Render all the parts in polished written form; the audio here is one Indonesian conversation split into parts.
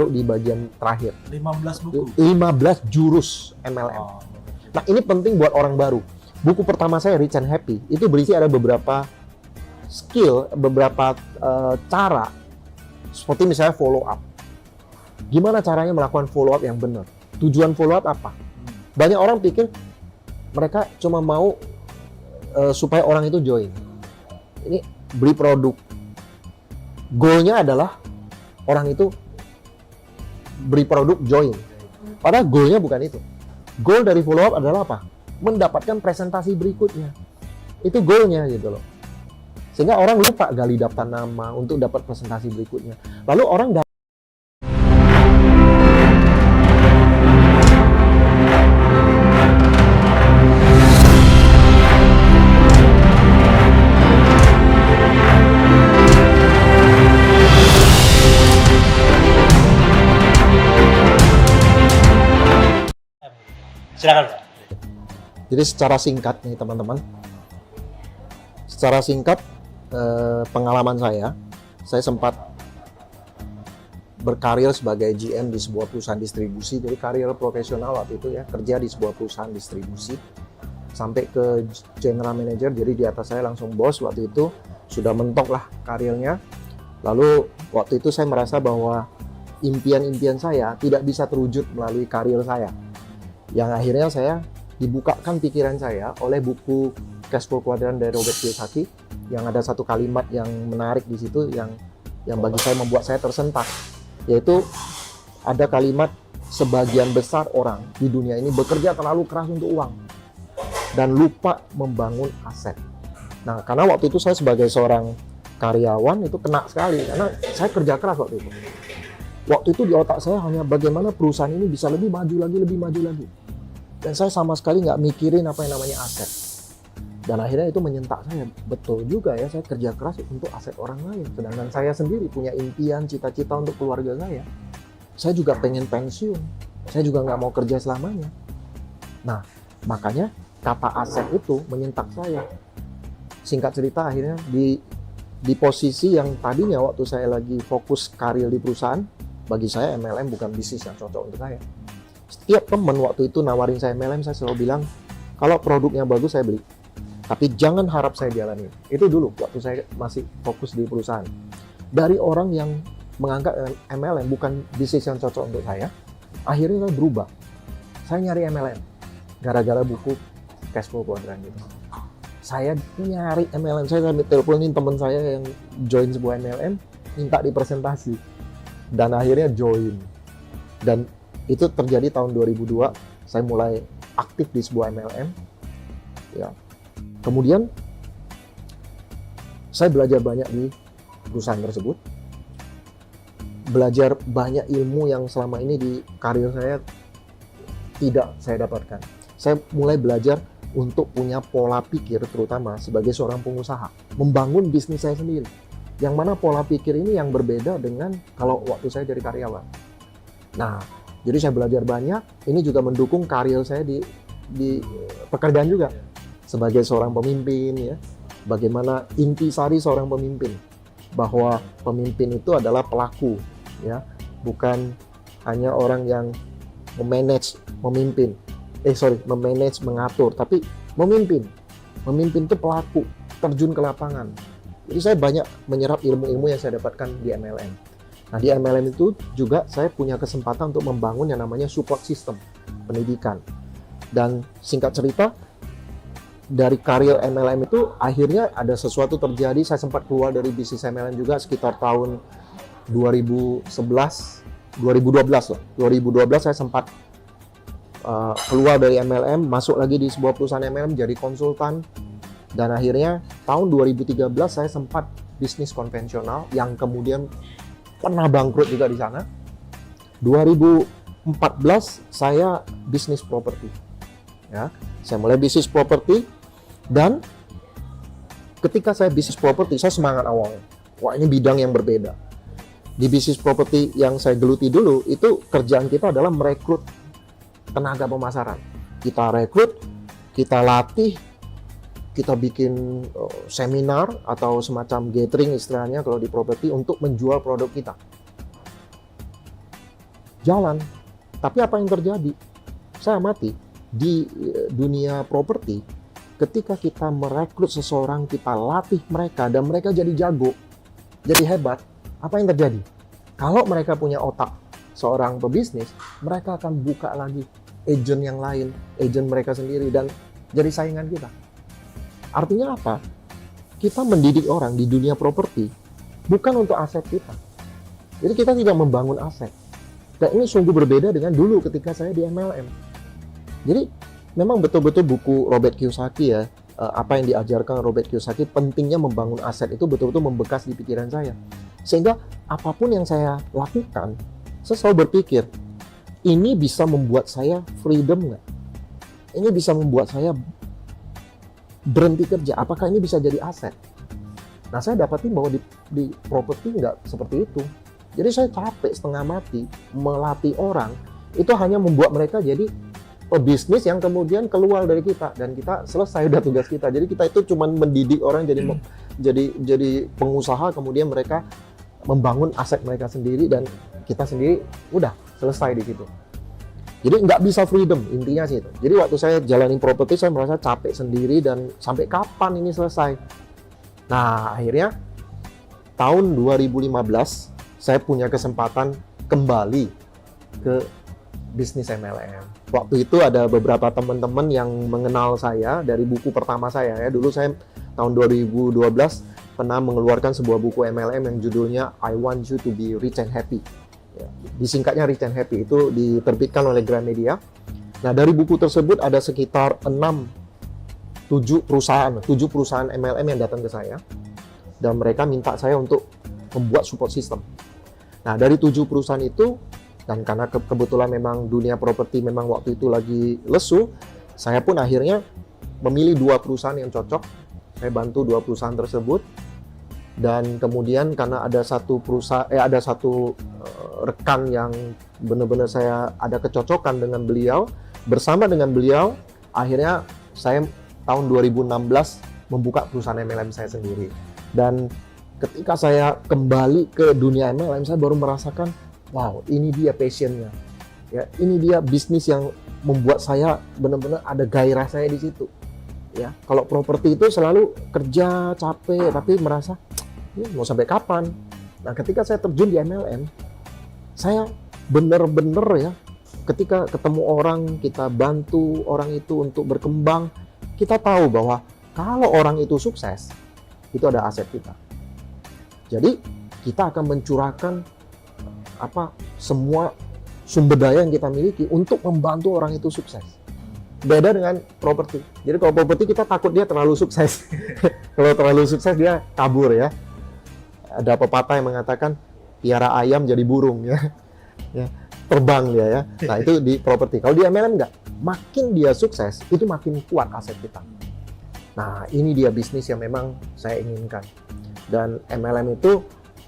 masuk di bagian terakhir. 15 buku. 15 jurus MLM. Oh, Nah, ini penting buat orang baru. Buku pertama saya, Rich and Happy, itu berisi ada beberapa skill, beberapa cara, seperti misalnya follow up. Gimana caranya melakukan follow up yang benar? Tujuan follow up apa? Banyak orang pikir mereka cuma mau supaya orang itu join. Ini beli produk. Goalnya adalah orang itu beli produk join. Padahal goalnya bukan itu. Goal dari follow up adalah apa? Mendapatkan presentasi berikutnya. Itu goalnya gitu loh. Sehingga orang lupa gali daftar nama untuk dapat presentasi berikutnya. Lalu orang silakan Pak. Jadi secara singkat nih teman-teman, secara singkat pengalaman saya sempat berkarir sebagai GM di sebuah perusahaan distribusi, jadi karir profesional waktu itu ya, kerja di sebuah perusahaan distribusi, sampai ke general manager, jadi di atas saya langsung bos waktu itu, sudah mentok lah karirnya. Lalu waktu itu saya merasa bahwa impian-impian saya tidak bisa terwujud melalui karir saya. Yang akhirnya saya dibukakan pikiran saya oleh buku Cash Flow Quadrant dari Robert Kiyosaki, yang ada satu kalimat yang menarik di situ yang bagi saya membuat saya tersentak, yaitu ada kalimat, sebagian besar orang di dunia ini bekerja terlalu keras untuk uang dan lupa membangun aset. Nah, karena waktu itu saya sebagai seorang karyawan itu kena sekali karena saya kerja keras waktu itu. Waktu itu di otak saya hanya bagaimana perusahaan ini bisa lebih maju lagi, lebih maju lagi. Dan saya sama sekali nggak mikirin apa yang namanya aset. Dan akhirnya itu menyentak saya. Betul juga ya, saya kerja keras untuk aset orang lain. Sedangkan saya sendiri punya impian, cita-cita untuk keluarga saya. Saya juga pengen pensiun. Saya juga nggak mau kerja selamanya. Nah, makanya kata aset itu menyentak saya. Singkat cerita, akhirnya di posisi yang tadinya waktu saya lagi fokus karir di perusahaan, bagi saya MLM bukan bisnis yang cocok untuk saya. Setiap teman waktu itu nawarin saya MLM, saya selalu bilang, kalau produknya bagus saya beli. Tapi jangan harap saya jalanin. Itu dulu waktu saya masih fokus di perusahaan. Dari orang yang menganggap MLM bukan bisnis yang cocok untuk saya, akhirnya saya berubah. Saya nyari MLM. Gara-gara buku Cash Flow Quadrant gitu. Saya nyari MLM, saya teleponin teman saya yang join sebuah MLM, minta dipresentasi. Dan akhirnya join. Dan itu terjadi tahun 2002, saya mulai aktif di sebuah MLM. Ya. Kemudian saya belajar banyak di perusahaan tersebut. Belajar banyak ilmu yang selama ini di karir saya tidak saya dapatkan. Saya mulai belajar untuk punya pola pikir, terutama sebagai seorang pengusaha, membangun bisnis saya sendiri. Yang mana pola pikir ini yang berbeda dengan kalau waktu saya jadi karyawan. Nah, jadi saya belajar banyak, ini juga mendukung karir saya di pekerjaan juga. Sebagai seorang pemimpin ya, bagaimana intisari seorang pemimpin. Bahwa pemimpin itu adalah pelaku ya, bukan hanya orang yang memanage, mengatur, tapi memimpin. Memimpin itu pelaku, terjun ke lapangan. Jadi saya banyak menyerap ilmu-ilmu yang saya dapatkan di MLM. Nah, di MLM itu juga saya punya kesempatan untuk membangun yang namanya support system pendidikan. Dan singkat cerita, dari karir MLM itu akhirnya ada sesuatu terjadi. Saya sempat keluar dari bisnis MLM juga sekitar tahun 2011, 2012 loh. 2012 saya sempat keluar dari MLM, masuk lagi di sebuah perusahaan MLM jadi konsultan. Dan akhirnya tahun 2013 saya sempat bisnis konvensional yang kemudian pernah bangkrut juga di sana. 2014 saya bisnis properti. Ya, saya mulai bisnis properti dan ketika saya bisnis properti saya semangat awalnya. Wah, ini bidang yang berbeda. Di bisnis properti yang saya geluti dulu itu kerjaan kita adalah merekrut tenaga pemasaran. Kita rekrut, kita latih, kita bikin seminar atau semacam gathering istilahnya kalau di properti untuk menjual produk kita. jalan. Tapi apa yang terjadi? Saya amati di dunia properti, ketika kita merekrut seseorang, kita latih mereka dan mereka jadi jago, jadi hebat, apa yang terjadi? Kalau mereka punya otak seorang pebisnis, mereka akan buka lagi agent yang lain, agent mereka sendiri, dan jadi saingan kita. Artinya apa? Kita mendidik orang di dunia properti bukan untuk aset kita. Jadi kita tidak membangun aset. Dan ini sungguh berbeda dengan dulu ketika saya di MLM. Jadi memang betul-betul buku Robert Kiyosaki ya, apa yang diajarkan Robert Kiyosaki, pentingnya membangun aset itu betul-betul membekas di pikiran saya. Sehingga apapun yang saya lakukan, saya selalu berpikir, ini bisa membuat saya freedom nggak? Ini bisa membuat saya berhenti kerja, apakah ini bisa jadi aset? Nah, saya dapatin bahwa di properti nggak seperti itu. Jadi saya capek setengah mati melatih orang, itu hanya membuat mereka jadi pebisnis yang kemudian keluar dari kita, dan kita selesai udah tugas kita. Jadi kita itu cuma mendidik orang jadi pengusaha, kemudian mereka membangun aset mereka sendiri, dan kita sendiri udah selesai di situ. Jadi nggak bisa freedom, intinya sih itu. Jadi waktu saya jalanin properti, saya merasa capek sendiri, dan sampai kapan ini selesai. Nah, akhirnya tahun 2015 saya punya kesempatan kembali ke bisnis MLM. Waktu itu ada beberapa teman-teman yang mengenal saya dari buku pertama saya ya. Dulu saya tahun 2012 pernah mengeluarkan sebuah buku MLM yang judulnya I Want You to Be Rich and Happy. Ya, disingkatnya Rich and Happy, itu diterbitkan oleh Gramedia. Nah, dari buku tersebut ada sekitar 7 perusahaan MLM yang datang ke saya, dan mereka minta saya untuk membuat support system. Nah, dari 7 perusahaan itu, dan karena kebetulan memang dunia properti memang waktu itu lagi lesu, saya pun akhirnya memilih 2 perusahaan yang cocok. Saya bantu 2 perusahaan tersebut, dan kemudian karena ada satu rekan yang benar-benar saya ada kecocokan dengan beliau, bersama dengan beliau, akhirnya saya tahun 2016 membuka perusahaan MLM saya sendiri. Dan ketika saya kembali ke dunia MLM, saya baru merasakan, wow, ini dia passionnya. Ya, ini dia bisnis yang membuat saya benar-benar ada gairah saya di situ. Ya, kalau properti itu selalu kerja capek, tapi merasa mau sampai kapan? Nah, ketika saya terjun di MLM, saya benar-benar ya, ketika ketemu orang, kita bantu orang itu untuk berkembang, kita tahu bahwa kalau orang itu sukses, itu ada aset kita. Jadi kita akan mencurahkan semua sumber daya yang kita miliki untuk membantu orang itu sukses. Beda dengan properti. Jadi kalau properti kita takut dia terlalu sukses. Kalau terlalu sukses dia kabur ya. Ada pepatah yang mengatakan piara ayam jadi burung ya. Ya, terbang dia ya. Nah, itu di properti. Kalau di MLM enggak. Makin dia sukses, itu makin kuat aset kita. Nah, ini dia bisnis yang memang saya inginkan. Dan MLM itu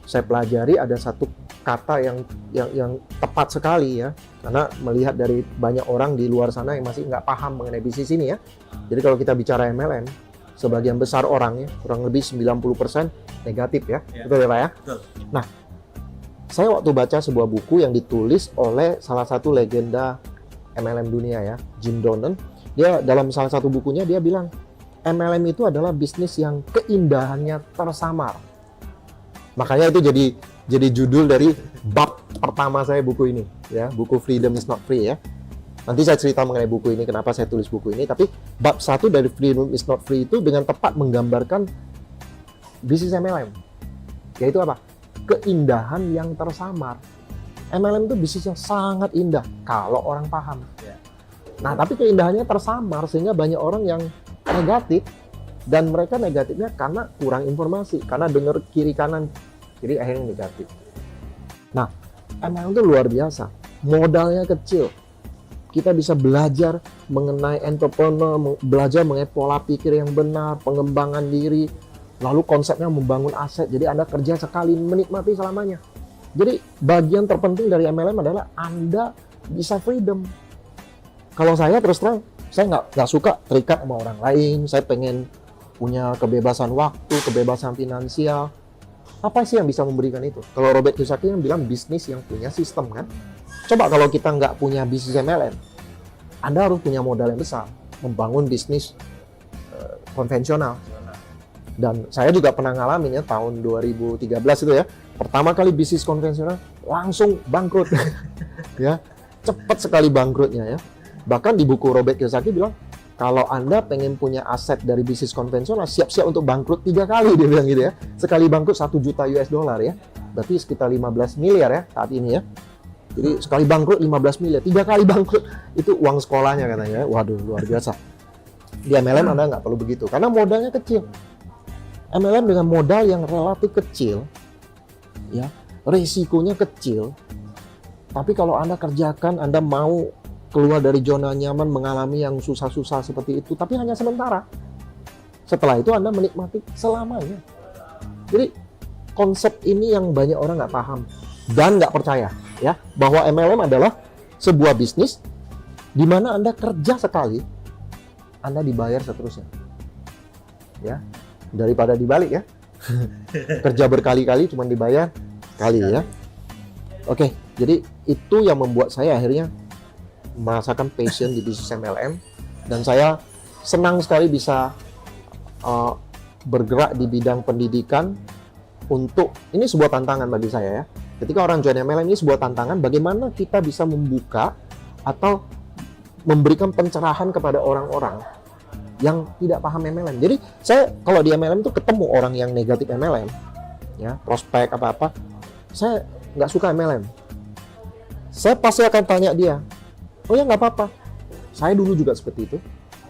saya pelajari ada satu kata yang tepat sekali ya, karena melihat dari banyak orang di luar sana yang masih nggak paham mengenai bisnis ini ya. Jadi kalau kita bicara MLM, sebagian besar orang ya, kurang lebih 90% negatif ya. Betul ya Pak ya? Betul. Nah, saya waktu baca sebuah buku yang ditulis oleh salah satu legenda MLM dunia ya, Jim Donnan. Dia dalam salah satu bukunya dia bilang, MLM itu adalah bisnis yang keindahannya tersamar. Makanya itu jadi judul dari bab pertama saya buku ini, ya, buku Freedom is Not Free ya. Nanti saya cerita mengenai buku ini, kenapa saya tulis buku ini. Tapi bab 1 dari Freedom is Not Free itu dengan tepat menggambarkan bisnis MLM. Yaitu apa? Keindahan yang tersamar. MLM itu bisnis yang sangat indah kalau orang paham. Nah, tapi keindahannya tersamar sehingga banyak orang yang negatif, dan mereka negatifnya karena kurang informasi, karena dengar kiri kanan, jadi akhirnya negatif. Nah, MLM itu luar biasa, modalnya kecil, kita bisa belajar mengenai entrepreneur, belajar mengenai pola pikir yang benar, pengembangan diri, lalu konsepnya membangun aset, jadi Anda kerja sekali, menikmati selamanya. Jadi bagian terpenting dari MLM adalah Anda bisa freedom. Kalau saya terus terang, saya nggak suka terikat sama orang lain. Saya pengen punya kebebasan waktu, kebebasan finansial. Apa sih yang bisa memberikan itu? Kalau Robert Kiyosaki yang bilang bisnis yang punya sistem kan. Coba kalau kita nggak punya bisnis MLM, Anda harus punya modal yang besar, membangun bisnis konvensional. Dan saya juga pernah ngalamin ya, tahun 2013 itu ya, pertama kali bisnis konvensional langsung bangkrut. Ya, cepat sekali bangkrutnya ya. Bahkan di buku Robert Kiyosaki bilang, kalau Anda pengen punya aset dari bisnis konvensional, siap-siap untuk bangkrut 3 kali, dia bilang gitu ya. Sekali bangkrut 1 juta US dollar ya. Berarti sekitar 15 miliar ya saat ini ya. Jadi sekali bangkrut 15 miliar, 3 kali bangkrut, itu uang sekolahnya katanya. Waduh, luar biasa. Di MLM Anda nggak perlu begitu, karena modalnya kecil. MLM dengan modal yang relatif kecil, ya, risikonya kecil. Tapi kalau Anda kerjakan, Anda mau keluar dari zona nyaman, mengalami yang susah-susah seperti itu, tapi hanya sementara. Setelah itu Anda menikmati selamanya. Jadi konsep ini yang banyak orang nggak paham dan nggak percaya, ya, bahwa MLM adalah sebuah bisnis di mana Anda kerja sekali, Anda dibayar seterusnya. Ya, daripada dibalik ya. Kerja berkali-kali cuma dibayar kali ya. Oke, jadi itu yang membuat saya akhirnya merasakan passion di bisnis MLM, dan saya senang sekali bisa bergerak di bidang pendidikan. Untuk ini sebuah tantangan bagi saya ya. Ketika orang join MLM, ini sebuah tantangan bagaimana kita bisa membuka atau memberikan pencerahan kepada orang-orang yang tidak paham MLM. Jadi saya kalau di MLM itu ketemu orang yang negatif MLM, ya, prospek apa-apa, saya nggak suka MLM. Saya pasti akan tanya dia, oh ya nggak apa-apa, saya dulu juga seperti itu.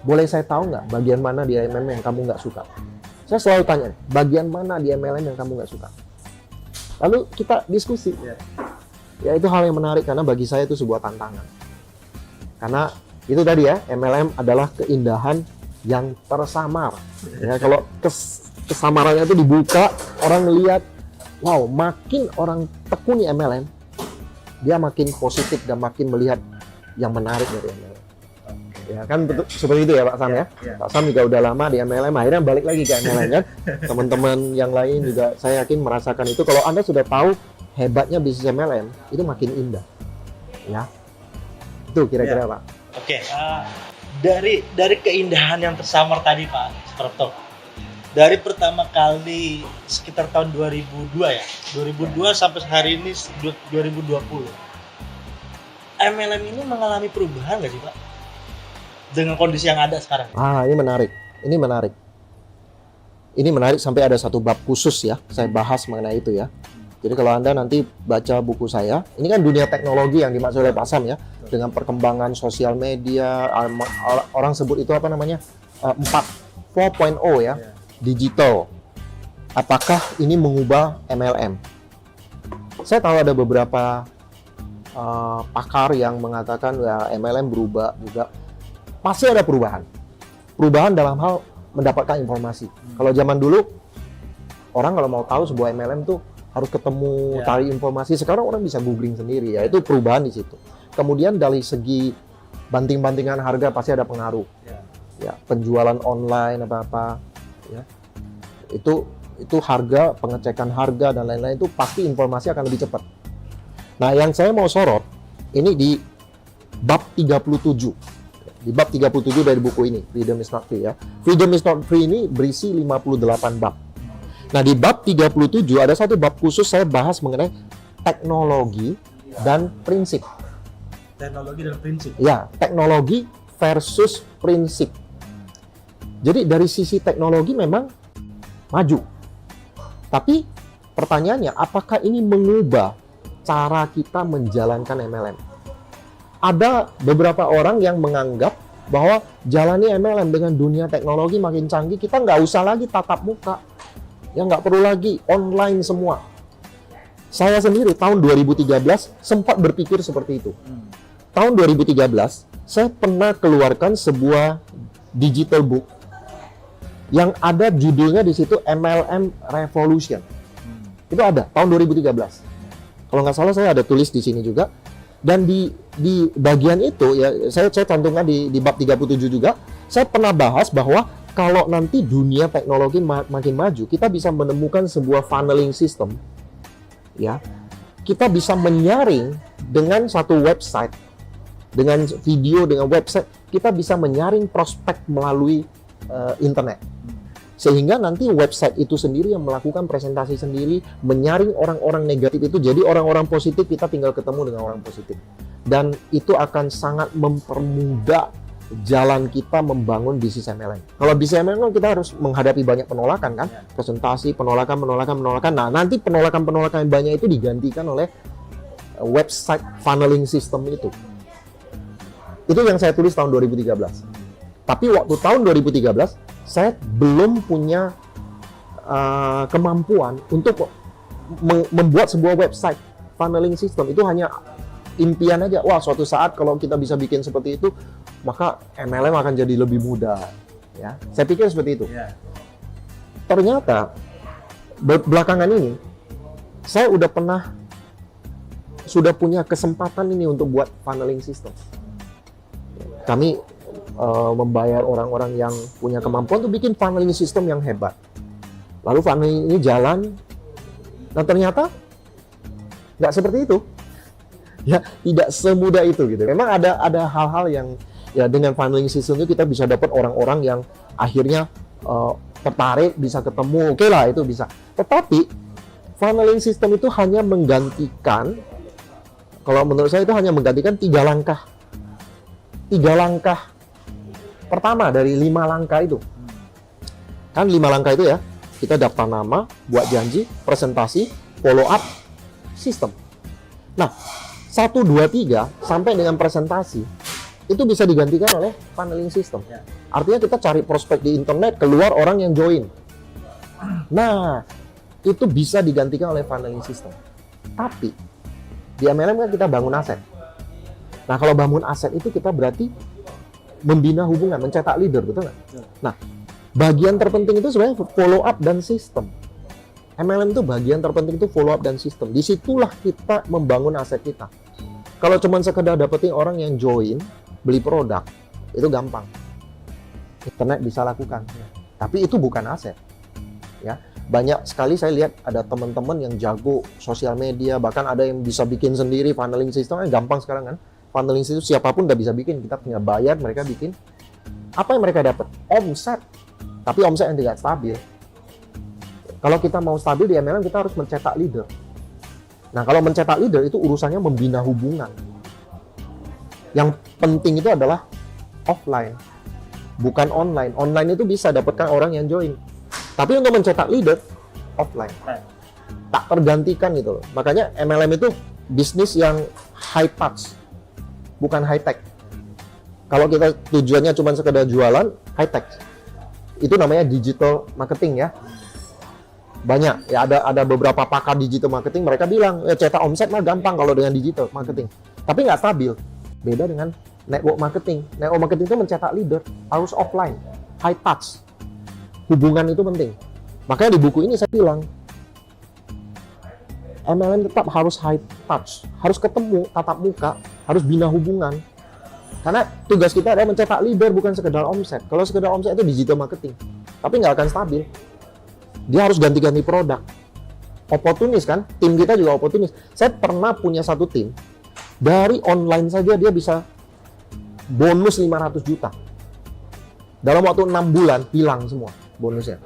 Boleh saya tahu nggak bagian mana di MLM yang kamu nggak suka? Saya selalu tanya, bagian mana di MLM yang kamu nggak suka? Lalu kita diskusi. Ya itu hal yang menarik karena bagi saya itu sebuah tantangan. Karena itu tadi ya, MLM adalah keindahan yang tersamar. Ya, kalau kesamarannya itu dibuka, orang melihat, wow, makin orang tekuni MLM, dia makin positif dan makin melihat yang menarik dari MLM. Ya kan betul, seperti itu ya Pak Sam ya. Pak Sam juga udah lama di MLM, akhirnya balik lagi ke MLM kan. Teman-teman yang lain juga saya yakin merasakan itu. Kalau Anda sudah tahu hebatnya bisnis MLM, itu makin indah. Ya. Itu kira-kira Pak. Oke, dari keindahan yang tersamar tadi Pak Suprapto, dari pertama kali sekitar tahun 2002 ya, 2002 sampai hari ini 2020, MLM ini mengalami perubahan nggak sih Pak dengan kondisi yang ada sekarang? Ini menarik, ini menarik sampai ada satu bab khusus ya, saya bahas mengenai itu ya. Jadi kalau Anda nanti baca buku saya, ini kan dunia teknologi yang dimaksud oleh Pak Sam ya, dengan perkembangan sosial media, orang sebut itu apa namanya, 4.0 ya, digital. Apakah ini mengubah MLM? Saya tahu ada beberapa pakar yang mengatakan ya MLM berubah juga. Pasti ada perubahan. Perubahan dalam hal mendapatkan informasi. Kalau zaman dulu, orang kalau mau tahu sebuah MLM tuh harus ketemu, cari informasi. Sekarang orang bisa googling sendiri ya. Itu perubahan di situ. Kemudian dari segi banting-bantingan harga pasti ada pengaruh. Ya, penjualan online apa-apa. Ya. Itu harga, pengecekan harga dan lain-lain itu pasti informasi akan lebih cepat. Nah, yang saya mau sorot ini di bab 37. Di bab 37 dari buku ini, Freedom is Not Free ya. Freedom is Not Free ini berisi 58 bab. Nah, di bab 37 ada satu bab khusus saya bahas mengenai teknologi dan prinsip. Teknologi dan prinsip. Ya, teknologi versus prinsip. Jadi dari sisi teknologi memang maju. Tapi pertanyaannya, apakah ini mengubah cara kita menjalankan MLM? Ada beberapa orang yang menganggap bahwa jalani MLM dengan dunia teknologi makin canggih, kita nggak usah lagi tatap muka. Ya nggak perlu lagi online semua. Saya sendiri tahun 2013 sempat berpikir seperti itu. Tahun 2013, saya pernah keluarkan sebuah digital book yang ada judulnya di situ MLM Revolution. Itu ada tahun 2013. Kalau nggak salah saya ada tulis di sini juga. Dan di bagian itu ya saya cantumkan di bab 37 juga, saya pernah bahas bahwa kalau nanti dunia teknologi makin maju, kita bisa menemukan sebuah funneling system. Ya. Kita bisa menyaring dengan satu website, dengan video, dengan website, kita bisa menyaring prospek melalui internet. Sehingga nanti website itu sendiri yang melakukan presentasi sendiri, menyaring orang-orang negatif itu, jadi orang-orang positif kita tinggal ketemu dengan orang positif. Dan itu akan sangat mempermudah jalan kita membangun bisnis MLM. Kalau bisnis MLM kan kita harus menghadapi banyak penolakan kan, presentasi, penolakan. Nah, nanti penolakan yang banyak itu digantikan oleh website funneling system itu. Itu yang saya tulis tahun 2013. Tapi waktu tahun 2013, saya belum punya kemampuan untuk membuat sebuah website funneling system. Itu hanya impian aja. Wah, suatu saat kalau kita bisa bikin seperti itu, maka MLM akan jadi lebih mudah. Ya, saya pikir seperti itu. Ternyata belakangan ini saya sudah punya kesempatan ini untuk buat funneling system. Kami membayar orang-orang yang punya kemampuan untuk bikin funneling system yang hebat. Lalu funneling ini jalan, dan ternyata nggak seperti itu. Ya, tidak semudah itu gitu. Memang ada hal-hal yang ya dengan funneling system itu kita bisa dapat orang-orang yang akhirnya tertarik, bisa ketemu, oke lah itu bisa. Tetapi funneling system itu hanya menggantikan, kalau menurut saya itu hanya menggantikan 3 langkah. 3 langkah pertama dari 5 langkah itu. Kan 5 langkah itu ya, kita daftar nama, buat janji, presentasi, follow up, sistem. Nah, 1, 2, 3 sampai dengan presentasi itu bisa digantikan oleh funneling system. Artinya kita cari prospek di internet, keluar orang yang join. Nah, itu bisa digantikan oleh funneling system. Tapi di MLM kan kita bangun aset. Nah, kalau bangun aset itu kita berarti membina hubungan, mencetak leader, betul nggak? Nah, bagian terpenting itu sebenarnya follow up dan sistem. MLM itu bagian terpenting itu follow up dan sistem. Disitulah kita membangun aset kita. Kalau cuma sekedar dapetin orang yang join, beli produk, itu gampang. Internet bisa lakukan. Tapi itu bukan aset. Ya, banyak sekali saya lihat ada teman-teman yang jago sosial media, bahkan ada yang bisa bikin sendiri funneling system, gampang sekarang kan. Funneling itu siapapun udah bisa bikin, kita tinggal bayar, mereka bikin. Apa yang mereka dapat? Omset. Tapi omset yang tidak stabil. Kalau kita mau stabil di MLM, kita harus mencetak leader. Nah, kalau mencetak leader itu urusannya membina hubungan. Yang penting itu adalah offline, bukan online. Online itu bisa dapatkan orang yang join. Tapi untuk mencetak leader, offline. Tak tergantikan gitu loh. Makanya MLM itu bisnis yang high touch, bukan high tech. Kalau kita tujuannya cuma sekedar jualan, high tech. Itu namanya digital marketing ya. Banyak ya, ada beberapa pakar digital marketing, mereka bilang ya, cetak omset mah gampang kalau dengan digital marketing. Tapi nggak stabil. Beda dengan network marketing. Network marketing itu mencetak leader, harus offline, high touch. Hubungan itu penting. Makanya di buku ini saya bilang MLM tetap harus high touch, harus ketemu, tatap muka, harus bina hubungan. Karena tugas kita adalah mencetak leader, bukan sekedar omset. Kalau sekedar omset itu digital marketing, tapi nggak akan stabil. Dia harus ganti-ganti produk. Oportunis kan, tim kita juga oportunis. Saya pernah punya satu tim, dari online saja dia bisa bonus 500 juta. Dalam waktu 6 bulan, hilang semua bonusnya.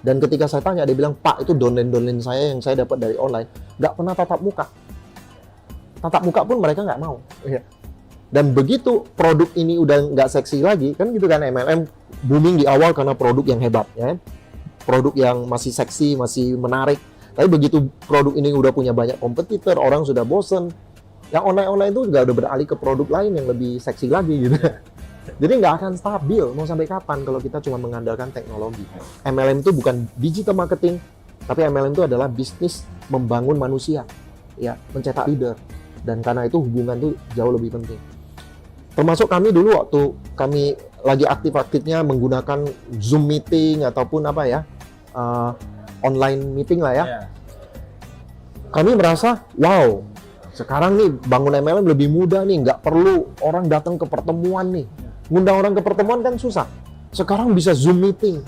Dan ketika saya tanya, dia bilang, Pak, itu downline saya yang saya dapat dari online. Nggak pernah tatap muka. Tatap muka pun mereka nggak mau. Dan begitu produk ini udah nggak seksi lagi, kan gitu kan, MLM booming di awal karena produk yang hebat. Ya. Produk yang masih seksi, masih menarik. Tapi begitu produk ini udah punya banyak kompetitor, orang sudah bosen. Yang online-online itu juga udah beralih ke produk lain yang lebih seksi lagi gitu. Jadi nggak akan stabil, mau sampai kapan kalau kita cuma mengandalkan teknologi. MLM itu bukan digital marketing, tapi MLM itu adalah bisnis membangun manusia, ya, mencetak leader. Dan karena itu hubungan itu jauh lebih penting. Termasuk kami dulu waktu kami lagi aktif-aktifnya menggunakan Zoom meeting ataupun apa ya, online meeting lah ya. Kami merasa, wow, sekarang nih bangun MLM lebih mudah nih, nggak perlu orang datang ke pertemuan nih. Ngundang orang ke pertemuan kan susah. Sekarang bisa Zoom meeting.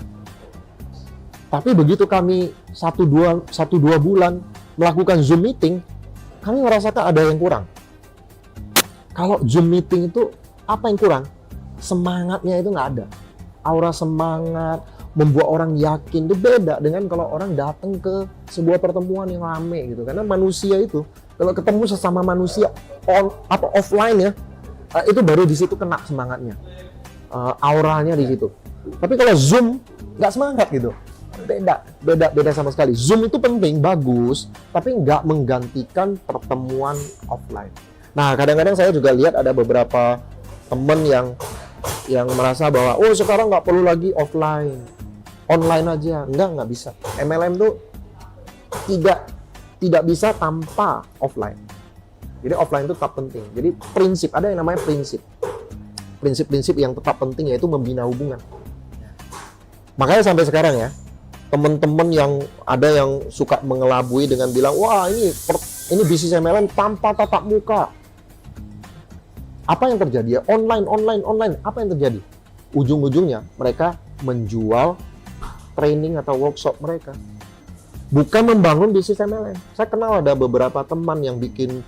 Tapi begitu kami 1-2 bulan melakukan Zoom meeting, kami merasakan ada yang kurang. Kalau Zoom meeting itu apa yang kurang? Semangatnya itu nggak ada. Aura semangat, membuat orang yakin itu beda dengan kalau orang datang ke sebuah pertemuan yang rame gitu. Karena manusia itu kalau ketemu sesama manusia on atau offline ya, itu baru di situ kena semangatnya, auranya di situ. Tapi kalau Zoom nggak semangat gitu, beda sama sekali. Zoom itu penting, bagus, tapi nggak menggantikan pertemuan offline. Nah, kadang-kadang saya juga lihat ada beberapa teman yang merasa bahwa oh sekarang nggak perlu lagi offline, online aja. Nggak bisa. MLM tuh tidak bisa tanpa offline. Jadi offline itu tetap penting. Jadi prinsip, ada yang namanya prinsip yang tetap penting, yaitu membina hubungan. Makanya sampai sekarang ya, teman-teman yang ada yang suka mengelabui dengan bilang wah ini bisnis MLM tanpa tatap muka. Apa yang terjadi ya? Online. Apa yang terjadi? Ujung-ujungnya mereka menjual training atau workshop mereka. Bukan membangun bisnis MLM. Saya kenal ada beberapa teman yang bikin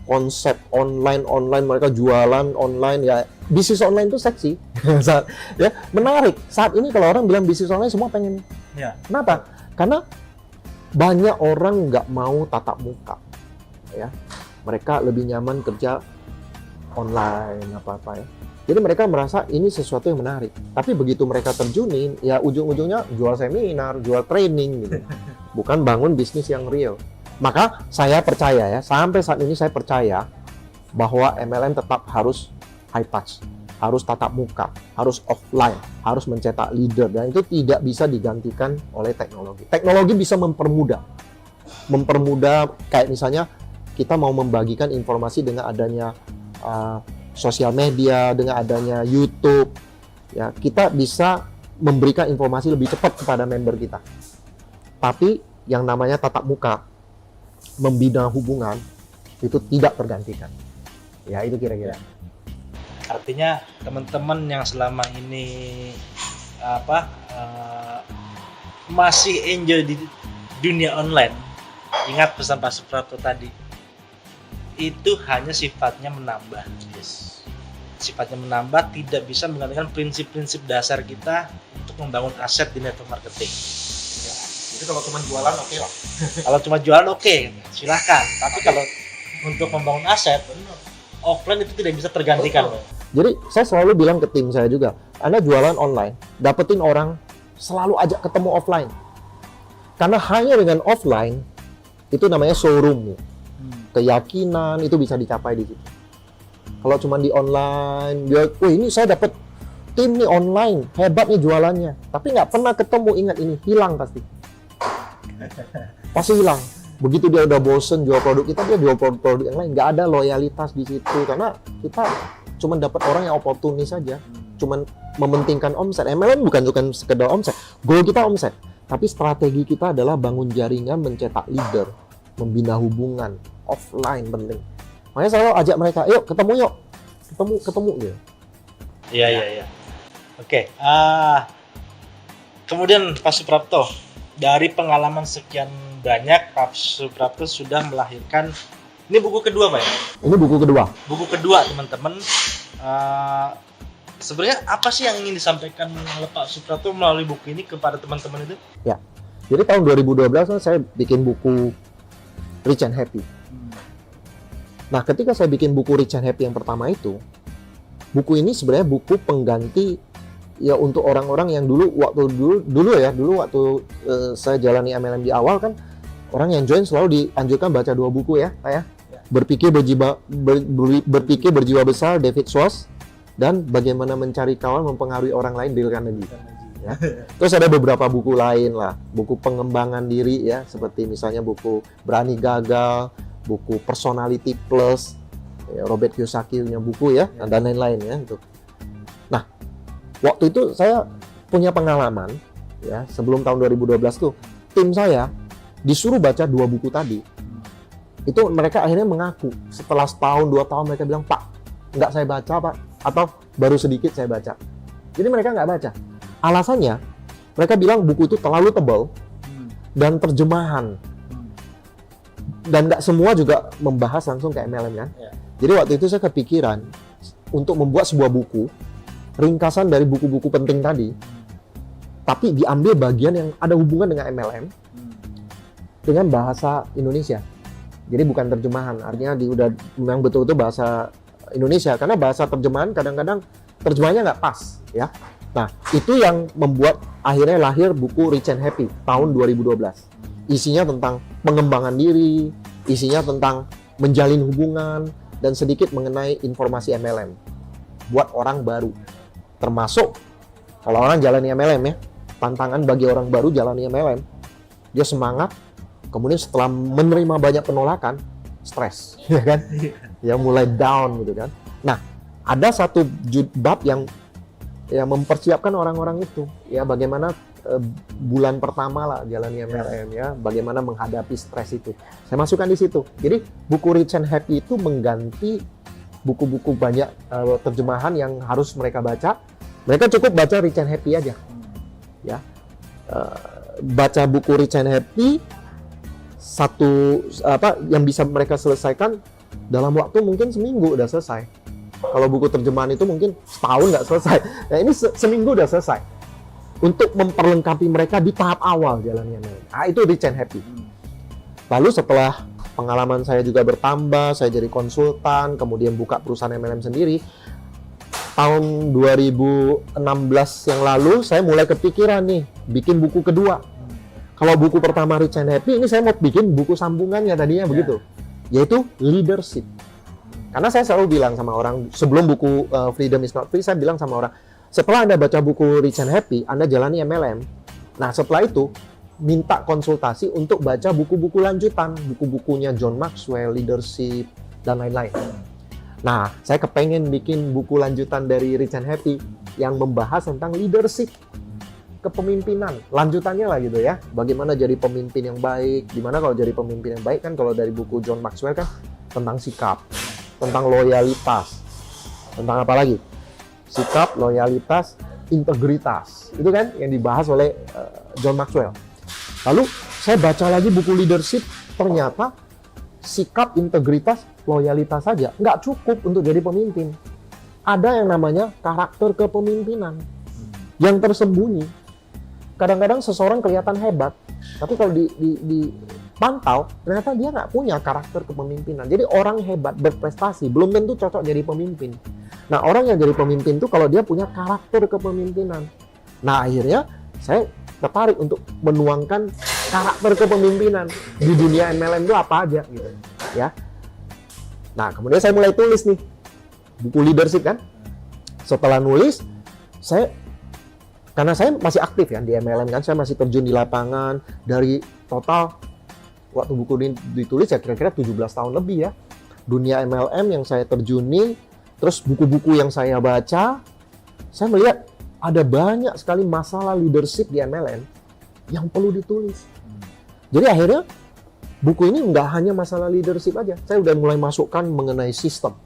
konsep online, mereka jualan online ya. Bisnis online itu seksi. Ya, menarik. Saat ini kalau orang bilang bisnis online semua pengen. Ya. Kenapa? Karena banyak orang nggak mau tatap muka. Ya. Mereka lebih nyaman kerja online apa-apa ya. Jadi mereka merasa ini sesuatu yang menarik. Tapi begitu mereka terjunin, ya ujung-ujungnya jual seminar, jual training gitu. Bukan bangun bisnis yang real. Maka saya percaya ya, sampai saat ini saya percaya bahwa MLM tetap harus high touch, harus tatap muka, harus offline, harus mencetak leader, dan itu tidak bisa digantikan oleh teknologi. Teknologi bisa mempermudah kayak misalnya kita mau membagikan informasi dengan adanya sosial media, dengan adanya YouTube, ya kita bisa memberikan informasi lebih cepat kepada member kita. Tapi yang namanya tatap muka, membina hubungan, itu tidak tergantikan. Ya itu kira-kira. Artinya teman-teman yang selama ini masih enjoy di dunia online, ingat pesan Pak Suprapto tadi, itu hanya sifatnya menambah. Yes. Sifatnya menambah, tidak bisa menggantikan prinsip-prinsip dasar kita untuk membangun aset di network marketing. Ya. Jadi kalau cuma jualan oke lah. Kalau cuma jualan oke, silahkan. Tapi kalau untuk membangun aset, offline itu tidak bisa tergantikan. Jadi saya selalu bilang ke tim saya juga, Anda jualan online, dapetin orang, selalu ajak ketemu offline. Karena hanya dengan offline, itu namanya showroom. Keyakinan itu bisa dicapai di situ. Kalau cuma di online, dia, wah ini saya dapat tim nih online, hebat nih jualannya. Tapi nggak pernah ketemu, ingat ini, hilang pasti. Pasti hilang. Begitu dia udah bosen jual produk kita, dia jual produk yang lain. Nggak ada loyalitas di situ, karena kita cuma dapat orang yang oportunis saja. Cuma mementingkan omset. MLM bukan sekedar omset. Goal kita omset. Tapi strategi kita adalah bangun jaringan, mencetak leader, membina hubungan, offline penting. Makanya saya ajak mereka, yuk ketemu gitu. Iya. Oke. Kemudian Pak Suprapto, dari pengalaman sekian banyak, Pak Suprapto sudah melahirkan, ini buku kedua Pak ya? Ini buku kedua. Buku kedua teman-teman. Sebenarnya apa sih yang ingin disampaikan oleh Pak Suprapto melalui buku ini kepada teman-teman itu? Ya, jadi tahun 2012 kan saya bikin buku Rich and Happy. Nah, ketika saya bikin buku Rich and Happy yang pertama itu, buku ini sebenarnya buku pengganti ya untuk orang-orang yang dulu waktu saya jalani MLM di awal kan, orang yang join selalu dianjurkan baca 2 buku ya, Pak ya. Berpikir berjiwa besar, David Schwartz, dan Bagaimana Mencari Kawan Mempengaruhi Orang Lain, Dale Carnegie. Ya. Terus ada beberapa buku lain lah, buku pengembangan diri ya, seperti misalnya buku Berani Gagal, buku Personality Plus, ya, Robert Kiyosaki punya buku ya, dan lain-lain ya itu. Nah, waktu itu saya punya pengalaman ya, sebelum tahun 2012 tuh tim saya disuruh baca 2 buku tadi. Itu mereka akhirnya mengaku setelah setahun 2 tahun mereka bilang, Pak, nggak saya baca Pak, atau baru sedikit saya baca. Jadi mereka nggak baca. Alasannya mereka bilang buku itu terlalu tebal dan terjemahan. Dan nggak semua juga membahas langsung ke MLM kan. Jadi waktu itu saya kepikiran untuk membuat sebuah buku, ringkasan dari buku-buku penting tadi, tapi diambil bagian yang ada hubungan dengan MLM dengan bahasa Indonesia. Jadi bukan terjemahan, artinya udah memang betul-betul bahasa Indonesia, karena bahasa terjemahan kadang-kadang terjemahannya nggak pas, ya. Nah, itu yang membuat akhirnya lahir buku Rich and Happy tahun 2012. Isinya tentang pengembangan diri, isinya tentang menjalin hubungan, dan sedikit mengenai informasi MLM buat orang baru. Termasuk kalau orang jalani MLM ya, tantangan bagi orang baru jalani MLM, dia semangat, kemudian setelah menerima banyak penolakan, stres, ya kan? Ya mulai down gitu kan. Nah, ada satu bab yang mempersiapkan orang-orang itu, ya bagaimana bulan pertama lah jalani MLM ya, bagaimana menghadapi stres itu. Saya masukkan di situ. Jadi buku Rich and Happy itu mengganti buku-buku banyak terjemahan yang harus mereka baca. Mereka cukup baca Rich and Happy aja, ya. Baca buku Rich and Happy yang bisa mereka selesaikan dalam waktu mungkin seminggu udah selesai. Kalau buku terjemahan itu mungkin setahun nggak selesai. Nah ini seminggu udah selesai. Untuk memperlengkapi mereka di tahap awal jalannya. Nah itu Rich and Happy. Lalu setelah pengalaman saya juga bertambah, saya jadi konsultan, kemudian buka perusahaan MLM sendiri. Tahun 2016 yang lalu saya mulai kepikiran nih, bikin buku kedua. Kalau buku pertama Rich and Happy, ini saya mau bikin buku sambungannya tadinya begitu. Yaitu leadership. Karena saya selalu bilang sama orang, sebelum buku Freedom is Not Free, saya bilang sama orang, setelah Anda baca buku Rich and Happy, Anda jalani MLM. Nah, setelah itu, minta konsultasi untuk baca buku-buku lanjutan. Buku-bukunya John Maxwell, Leadership, dan lain-lain. Nah, saya kepengen bikin buku lanjutan dari Rich and Happy yang membahas tentang leadership, kepemimpinan. Lanjutannya lah gitu ya. Bagaimana jadi pemimpin yang baik. Dimana kalau jadi pemimpin yang baik kan kalau dari buku John Maxwell kan tentang sikap, tentang loyalitas, tentang apa lagi? Sikap, loyalitas, integritas. Itu kan yang dibahas oleh John Maxwell. Lalu saya baca lagi buku leadership, ternyata sikap, integritas, loyalitas saja nggak cukup untuk jadi pemimpin. Ada yang namanya karakter kepemimpinan yang tersembunyi. Kadang-kadang seseorang kelihatan hebat, tapi kalau dipantau, ternyata dia nggak punya karakter kepemimpinan. Jadi orang hebat, berprestasi, belum tentu cocok jadi pemimpin. Nah, orang yang jadi pemimpin itu kalau dia punya karakter kepemimpinan. Nah, akhirnya saya tertarik untuk menuangkan karakter kepemimpinan di dunia MLM itu apa aja gitu, ya. Nah, kemudian saya mulai tulis nih buku leadership kan. Setelah nulis, karena saya masih aktif ya di MLM kan, saya masih terjun di lapangan. Dari total waktu buku ini ditulis ya kira-kira 17 tahun lebih ya. Dunia MLM yang saya terjuni, terus buku-buku yang saya baca, saya melihat ada banyak sekali masalah leadership di MLM yang perlu ditulis. Jadi akhirnya buku ini nggak hanya masalah leadership aja, saya udah mulai masukkan mengenai sistem.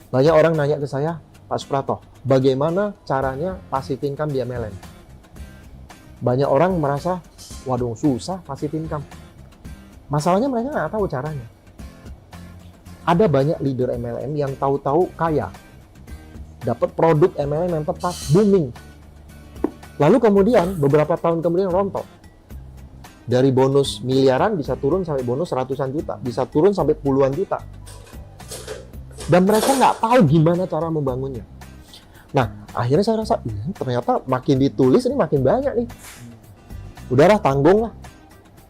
Banyak orang nanya ke saya, Pak Suprato, bagaimana caranya passive income di MLM? Banyak orang merasa, waduh susah passive income. Masalahnya mereka nggak tahu caranya. Ada banyak leader MLM yang tahu-tahu kaya, dapat produk MLM yang tepat, booming. Lalu kemudian beberapa tahun kemudian rontok. Dari bonus miliaran bisa turun sampai bonus ratusan juta, bisa turun sampai puluhan juta. Dan mereka nggak tahu gimana cara membangunnya. Nah, akhirnya saya rasa, ternyata makin ditulis ini makin banyak nih. Udahlah, tanggung lah.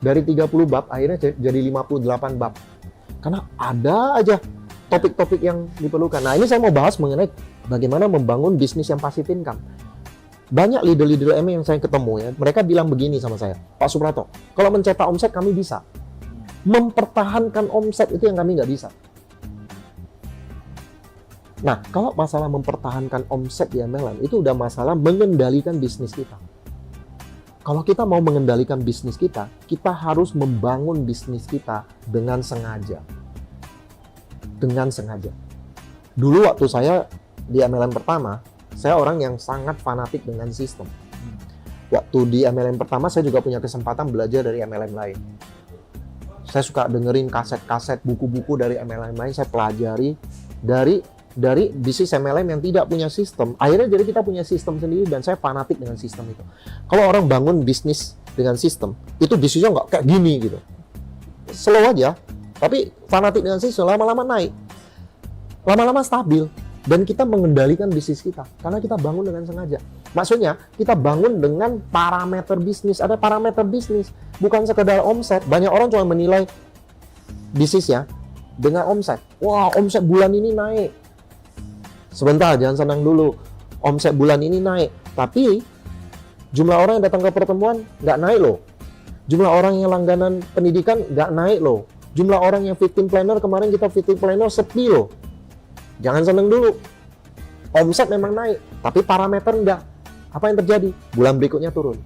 Dari 30 bab, akhirnya jadi 58 bab. Karena ada aja topik-topik yang diperlukan. Nah, ini saya mau bahas mengenai bagaimana membangun bisnis yang passive income. Banyak leader-leader MLM yang saya ketemu ya, mereka bilang begini sama saya, Pak Suprato, kalau mencetak omset kami bisa. Mempertahankan omset itu yang kami nggak bisa. Nah, kalau masalah mempertahankan omset di MLM, itu udah masalah mengendalikan bisnis kita. Kalau kita mau mengendalikan bisnis kita, kita harus membangun bisnis kita dengan sengaja. Dengan sengaja. Dulu waktu saya di MLM pertama, saya orang yang sangat fanatik dengan sistem. Waktu di MLM pertama, saya juga punya kesempatan belajar dari MLM lain. Saya suka dengerin kaset-kaset, buku-buku dari MLM lain, saya pelajari dari bisnis MLM yang tidak punya sistem. Akhirnya jadi kita punya sistem sendiri dan saya fanatik dengan sistem itu. Kalau orang bangun bisnis dengan sistem, itu bisnisnya nggak kayak gini gitu. Slow aja, tapi fanatik dengan sistem, lama-lama naik. Lama-lama stabil. Dan kita mengendalikan bisnis kita, karena kita bangun dengan sengaja. Maksudnya, kita bangun dengan parameter bisnis. Ada parameter bisnis, bukan sekedar omset. Banyak orang cuma menilai bisnis ya dengan omset. Wah, omset bulan ini naik. Sebentar, jangan senang dulu. Omset bulan ini naik, tapi jumlah orang yang datang ke pertemuan nggak naik loh. Jumlah orang yang langganan pendidikan nggak naik loh. Jumlah orang yang 15 planner, kemarin kita 15 planner sepi loh. Jangan seneng dulu. Omset memang naik, tapi parameter enggak. Apa yang terjadi? Bulan berikutnya turun.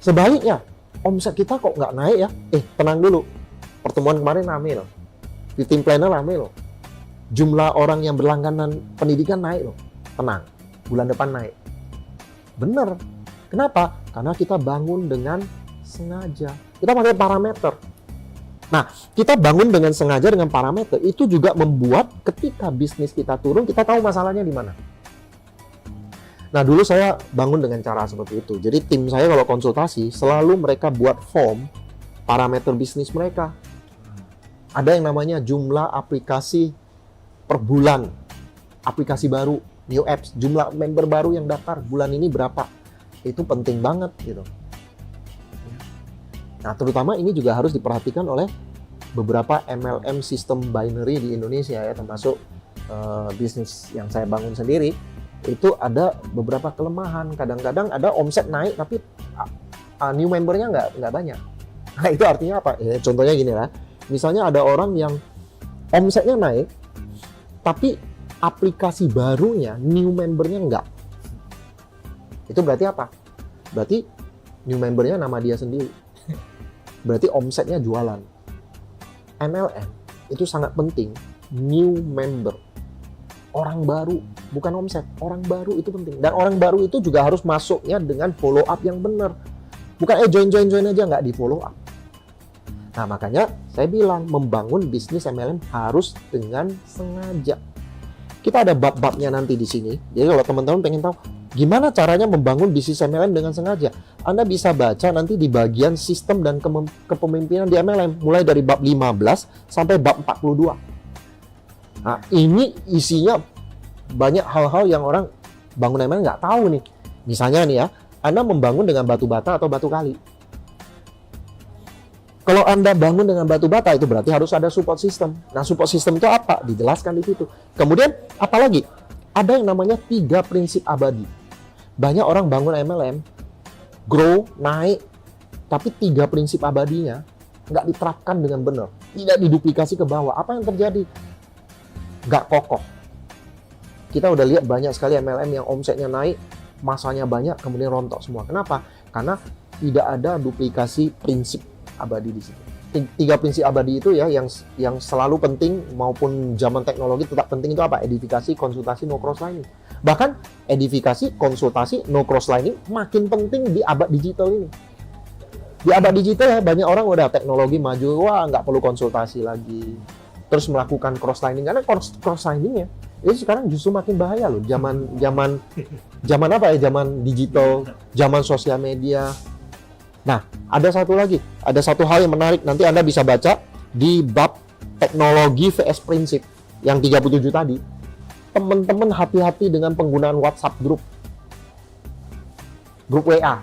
Sebaliknya, omset kita kok nggak naik ya? Tenang dulu. Pertemuan kemarin rame loh. 15 planner rame loh. Jumlah orang yang berlangganan pendidikan naik loh. Tenang, bulan depan naik. Bener. Kenapa? Karena kita bangun dengan sengaja. Kita pakai parameter. Nah, kita bangun dengan sengaja dengan parameter, itu juga membuat ketika bisnis kita turun, kita tahu masalahnya di mana. Nah, dulu saya bangun dengan cara seperti itu. Jadi tim saya kalau konsultasi, selalu mereka buat form parameter bisnis mereka. Ada yang namanya jumlah aplikasi per bulan, aplikasi baru, new apps, jumlah member baru yang daftar bulan ini berapa. Itu penting banget gitu. Nah, terutama ini juga harus diperhatikan oleh beberapa MLM sistem binary di Indonesia ya, termasuk bisnis yang saya bangun sendiri. Itu ada beberapa kelemahan. Kadang-kadang ada omset naik tapi new membernya nggak banyak. Nah, itu artinya apa? Contohnya gini lah. Misalnya ada orang yang omsetnya naik tapi aplikasi barunya new membernya nggak. Itu berarti apa? Berarti new membernya nama dia sendiri. Berarti omsetnya jualan. MLM itu sangat penting. New member. Orang baru, bukan omset. Orang baru itu penting. Dan orang baru itu juga harus masuknya dengan follow up yang benar. Bukan join aja, nggak di follow up. Nah, makanya saya bilang membangun bisnis MLM harus dengan sengaja. Kita ada bab-babnya nanti di sini. Jadi kalau teman-teman pengen tahu gimana caranya membangun bisnis MLM dengan sengaja, Anda bisa baca nanti di bagian sistem dan kepemimpinan di MLM, mulai dari bab 15 sampai bab 42. Nah, ini isinya banyak hal-hal yang orang bangun MLM nggak tahu nih. Misalnya nih ya, Anda membangun dengan batu bata atau batu kali. Kalau Anda bangun dengan batu bata, itu berarti harus ada support system. Nah, support system itu apa? Dijelaskan di situ. Kemudian, apalagi? Ada yang namanya 3 prinsip abadi. Banyak orang bangun MLM, grow, naik, tapi 3 prinsip abadinya nggak diterapkan dengan benar. Tidak diduplikasi ke bawah. Apa yang terjadi? Nggak kokoh. Kita udah lihat banyak sekali MLM yang omsetnya naik, masanya banyak, kemudian rontok semua. Kenapa? Karena tidak ada duplikasi prinsip abadi di situ. 3 prinsip abadi itu ya yang selalu penting, maupun zaman teknologi tetap penting, itu apa? Edifikasi, konsultasi, no cross lining. Bahkan edifikasi, konsultasi, no cross lining makin penting di abad digital ini. Di abad digital ya banyak orang udah teknologi maju, wah nggak perlu konsultasi lagi. Terus melakukan cross lining, karena cross lining ya itu sekarang justru makin bahaya loh. Zaman apa ya? Zaman digital, zaman sosial media. Nah, ada satu lagi, ada satu hal yang menarik, nanti Anda bisa baca di bab teknologi vs prinsip yang 37 tadi. Teman-teman hati-hati dengan penggunaan WhatsApp grup WA.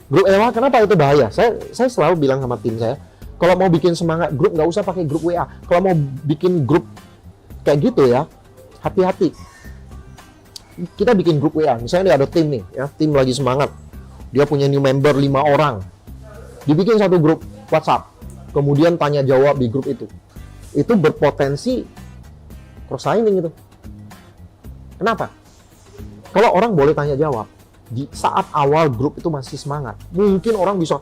Grup WA, kenapa itu bahaya? Saya selalu bilang sama tim saya, kalau mau bikin semangat grup, nggak usah pakai grup WA. Kalau mau bikin grup kayak gitu ya, hati-hati. Kita bikin grup WA, misalnya ada tim nih, ya, tim lagi semangat. Dia punya new member 5 orang. Dibikin satu grup WhatsApp. Kemudian tanya jawab di grup itu. Itu berpotensi cross lining itu. Kenapa? Kalau orang boleh tanya jawab di saat awal grup itu masih semangat, mungkin orang bisa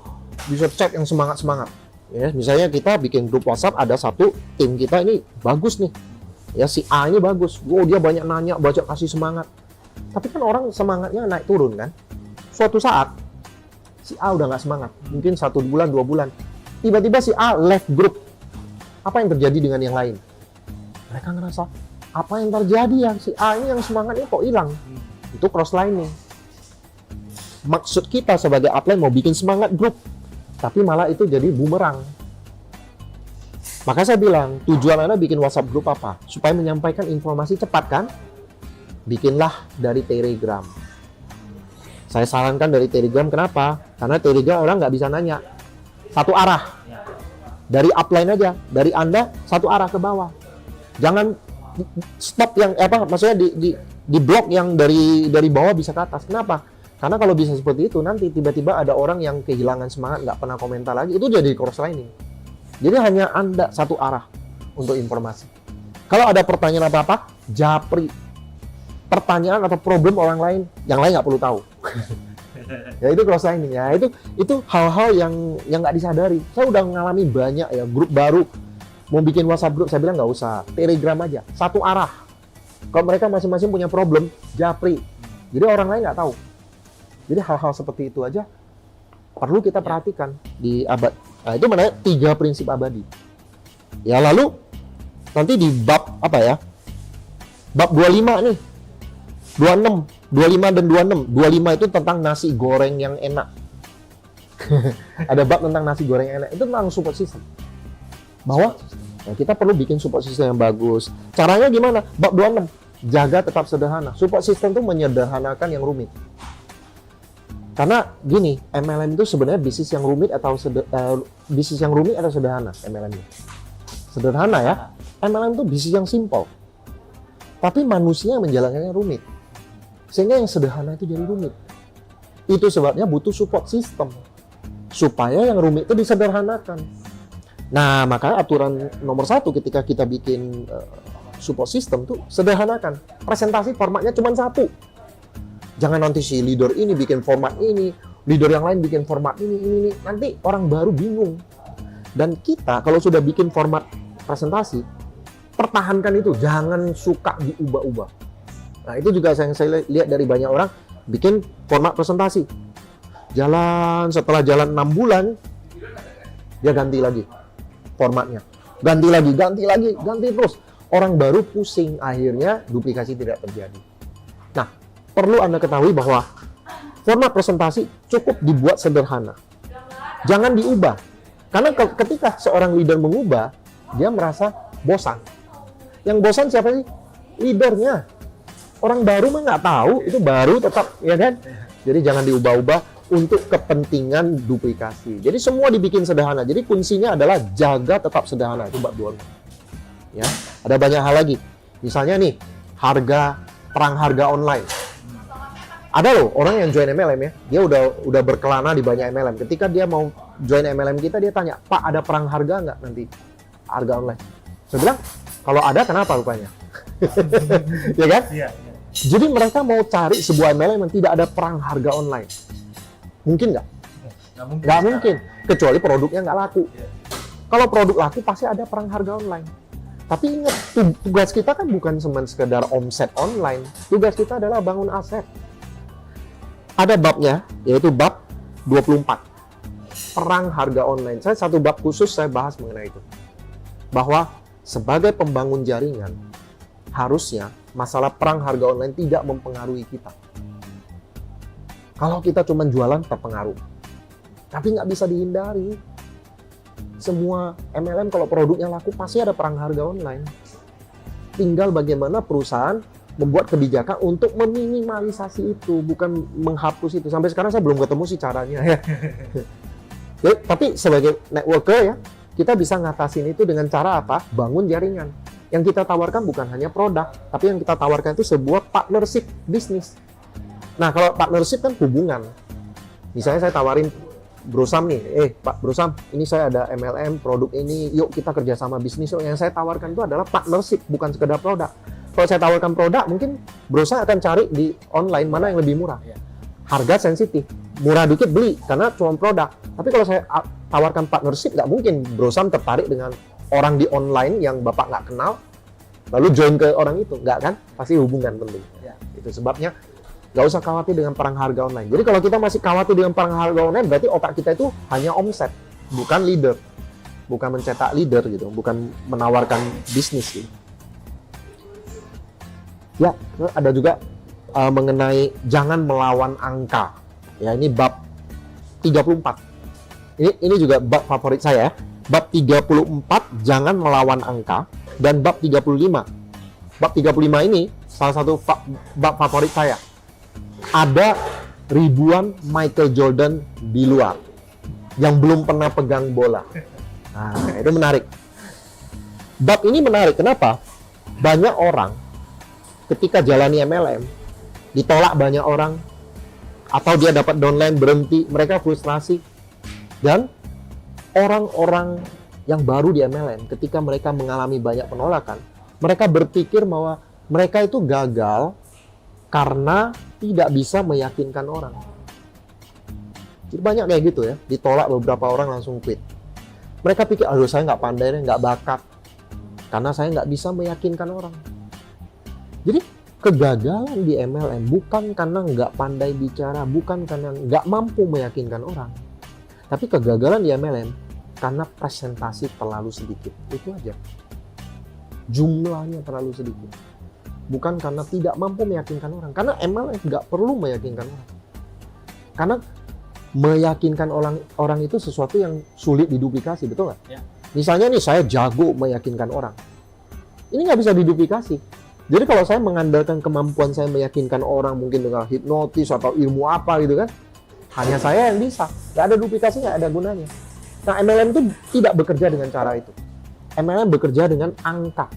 chat yang semangat. Ya, misalnya kita bikin grup WhatsApp, ada satu tim kita ini bagus nih. Ya, si A ini bagus. Dia banyak nanya, baca kasih semangat. Tapi kan orang semangatnya naik turun kan? Suatu saat si A udah nggak semangat, mungkin 1 bulan 2 bulan, Tiba-tiba si A left group. Apa yang terjadi dengan yang lain? Mereka ngerasa, apa yang terjadi ya? Si A ini yang semangatnya kok hilang? Itu cross-lining. Maksud kita sebagai upline mau bikin semangat grup, tapi malah itu jadi bumerang. Maka saya bilang, tujuan Anda bikin WhatsApp grup apa? Supaya menyampaikan informasi cepat kan? Bikinlah dari Telegram. Saya sarankan dari Telegram, kenapa? Karena Telegram orang nggak bisa nanya. Satu arah. Dari upline aja, dari Anda satu arah ke bawah. Jangan stop yang maksudnya di blok yang dari bawah bisa ke atas. Kenapa? Karena kalau bisa seperti itu, nanti tiba-tiba ada orang yang kehilangan semangat, nggak pernah komentar lagi, itu jadi cross-lining. Jadi hanya Anda satu arah untuk informasi. Kalau ada pertanyaan apa-apa, japri. Pertanyaan atau problem orang lain, yang lain nggak perlu tahu. Ya itu cross-lining ya. Itu hal-hal yang nggak disadari. Saya udah ngalami banyak ya, grup baru. Mau bikin WhatsApp grup, saya bilang nggak usah. Telegram aja, satu arah. Kalau mereka masing-masing punya problem, japri. Jadi orang lain nggak tahu. Jadi hal-hal seperti itu aja perlu kita perhatikan di abad. Nah, itu mana 3 prinsip abadi. Ya lalu nanti di bab apa ya? Bab 25 nih. 26, 25 dan 26. 25 itu tentang nasi goreng yang enak. Ada bab tentang nasi goreng yang enak. Itu tentang support system. Bahwa ya, kita perlu bikin support system yang bagus. Caranya gimana? Bab 26. Jaga tetap sederhana. Support system itu menyederhanakan yang rumit. Karena gini, MLM itu sebenarnya bisnis yang rumit atau sederhana MLM-nya. Sederhana ya. MLM itu bisnis yang simpel. Tapi manusia yang menjalankannya rumit. Sehingga yang sederhana itu jadi rumit. Itu sebabnya butuh support system. Supaya yang rumit itu disederhanakan. Nah, makanya aturan nomor 1 ketika kita bikin support system tuh sederhanakan. Presentasi formatnya cuma 1. Jangan nanti si leader ini bikin format ini, leader yang lain bikin format ini. Nanti orang baru bingung. Dan kita kalau sudah bikin format presentasi, pertahankan itu, jangan suka diubah-ubah. Nah, itu juga yang saya lihat dari banyak orang bikin format presentasi. Setelah jalan 6 bulan, dia ganti lagi formatnya. Ganti terus. Orang baru pusing, akhirnya duplikasi tidak terjadi. Nah, perlu Anda ketahui bahwa format presentasi cukup dibuat sederhana. Jangan diubah. Karena ketika seorang leader mengubah, dia merasa bosan. Yang bosan siapa sih? Leadernya. Orang baru mah nggak tahu, itu baru tetap, ya kan? Jadi jangan diubah-ubah untuk kepentingan duplikasi. Jadi semua dibikin sederhana. Jadi kuncinya adalah jaga tetap sederhana. Itu bab 2. Ya, ada banyak hal lagi. Misalnya nih, perang harga online. Ada loh orang yang join MLM ya, dia udah berkelana di banyak MLM. Ketika dia mau join MLM kita, dia tanya, Pak ada perang harga nggak nanti? Harga online. Saya bilang, kalau ada kenapa rupanya? Ya kan? Iya. Jadi mereka mau cari sebuah MLM yang tidak ada perang harga online. Mungkin nggak? Nggak mungkin. Kecuali produknya nggak laku. Iya. Kalau produk laku pasti ada perang harga online. Tapi ingat, tugas kita kan bukan cuma sekedar omset online. Tugas kita adalah bangun aset. Ada babnya, yaitu bab 24. Perang harga online. Saya satu bab khusus saya bahas mengenai itu. Bahwa sebagai pembangun jaringan, harusnya masalah perang harga online tidak mempengaruhi kita. Kalau kita cuma jualan, terpengaruh. Tapi nggak bisa dihindari. Semua MLM kalau produknya laku, pasti ada perang harga online. Tinggal bagaimana perusahaan membuat kebijakan untuk meminimalisasi itu, bukan menghapus itu. Sampai sekarang saya belum ketemu sih caranya ya. Tapi sebagai networker ya, kita bisa ngatasin itu dengan cara apa? Bangun jaringan. Yang kita tawarkan bukan hanya produk, tapi yang kita tawarkan itu sebuah partnership bisnis. Nah, kalau partnership kan hubungan. Misalnya saya tawarin Bro Sam nih, Pak Bro Sam, ini saya ada MLM, produk ini, yuk kita kerjasama bisnis. Yang saya tawarkan itu adalah partnership, bukan sekedar produk. Kalau saya tawarkan produk, mungkin Bro Sam akan cari di online mana yang lebih murah. Harga sensitif, murah dikit beli, karena cuma produk. Tapi kalau saya tawarkan partnership, nggak mungkin Bro Sam tertarik dengan orang di online yang Bapak nggak kenal, lalu join ke orang itu. Nggak kan? Pasti hubungan penting. Itu sebabnya nggak usah khawatir dengan perang harga online. Jadi kalau kita masih khawatir dengan perang harga online, berarti otak kita itu hanya omset. bukan leader, bukan mencetak leader gitu, bukan menawarkan bisnis gitu. Ya, ada juga mengenai jangan melawan angka. Ya, ini bab 34. Ini juga bab favorit saya ya. Bab 34 jangan melawan angka, dan bab 35. Bab 35 ini salah satu bab favorit saya. Ada ribuan Michael Jordan di luar yang belum pernah pegang bola. Nah, itu menarik. Bab ini menarik. Kenapa? Banyak orang ketika jalani MLM ditolak banyak orang, atau dia dapat downline berhenti, mereka frustrasi. Dan orang-orang yang baru di MLM ketika mereka mengalami banyak penolakan, mereka berpikir bahwa mereka itu gagal karena tidak bisa meyakinkan orang. Jadi banyak kayak gitu ya, ditolak beberapa orang langsung quit. Mereka pikir, aduh saya nggak pandai, nggak bakat, karena saya nggak bisa meyakinkan orang. Jadi kegagalan di MLM bukan karena nggak pandai bicara, bukan karena nggak mampu meyakinkan orang. Tapi kegagalan di MLM karena presentasi terlalu sedikit. Itu aja. Jumlahnya terlalu sedikit. Bukan karena tidak mampu meyakinkan orang. Karena MLM nggak perlu meyakinkan orang. Karena meyakinkan orang itu sesuatu yang sulit diduplikasi, betul nggak? Ya. Misalnya nih, saya jago meyakinkan orang. Ini nggak bisa diduplikasi. Jadi kalau saya mengandalkan kemampuan saya meyakinkan orang, mungkin dengan hipnotis atau ilmu apa gitu kan, hanya saya yang bisa. Nggak ada duplikasi, nggak ada gunanya. Nah, MLM itu tidak bekerja dengan cara itu. MLM bekerja dengan angka.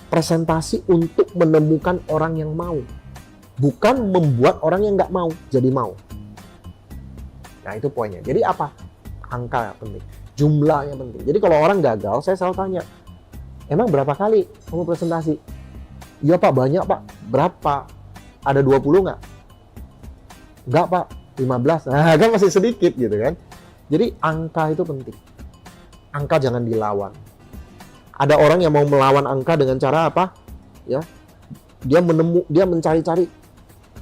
Presentasi untuk menemukan orang yang mau. Bukan membuat orang yang nggak mau jadi mau. Nah, itu poinnya. Jadi apa? Angka penting. Jumlahnya penting. Jadi kalau orang gagal, saya selalu tanya, emang berapa kali kamu presentasi? Iya Pak, banyak Pak. Berapa? Ada 20 nggak? Nggak Pak, 15. Nah, kan masih sedikit gitu kan. Jadi angka itu penting. Angka jangan dilawan. Ada orang yang mau melawan angka dengan cara apa? Ya, dia mencari-cari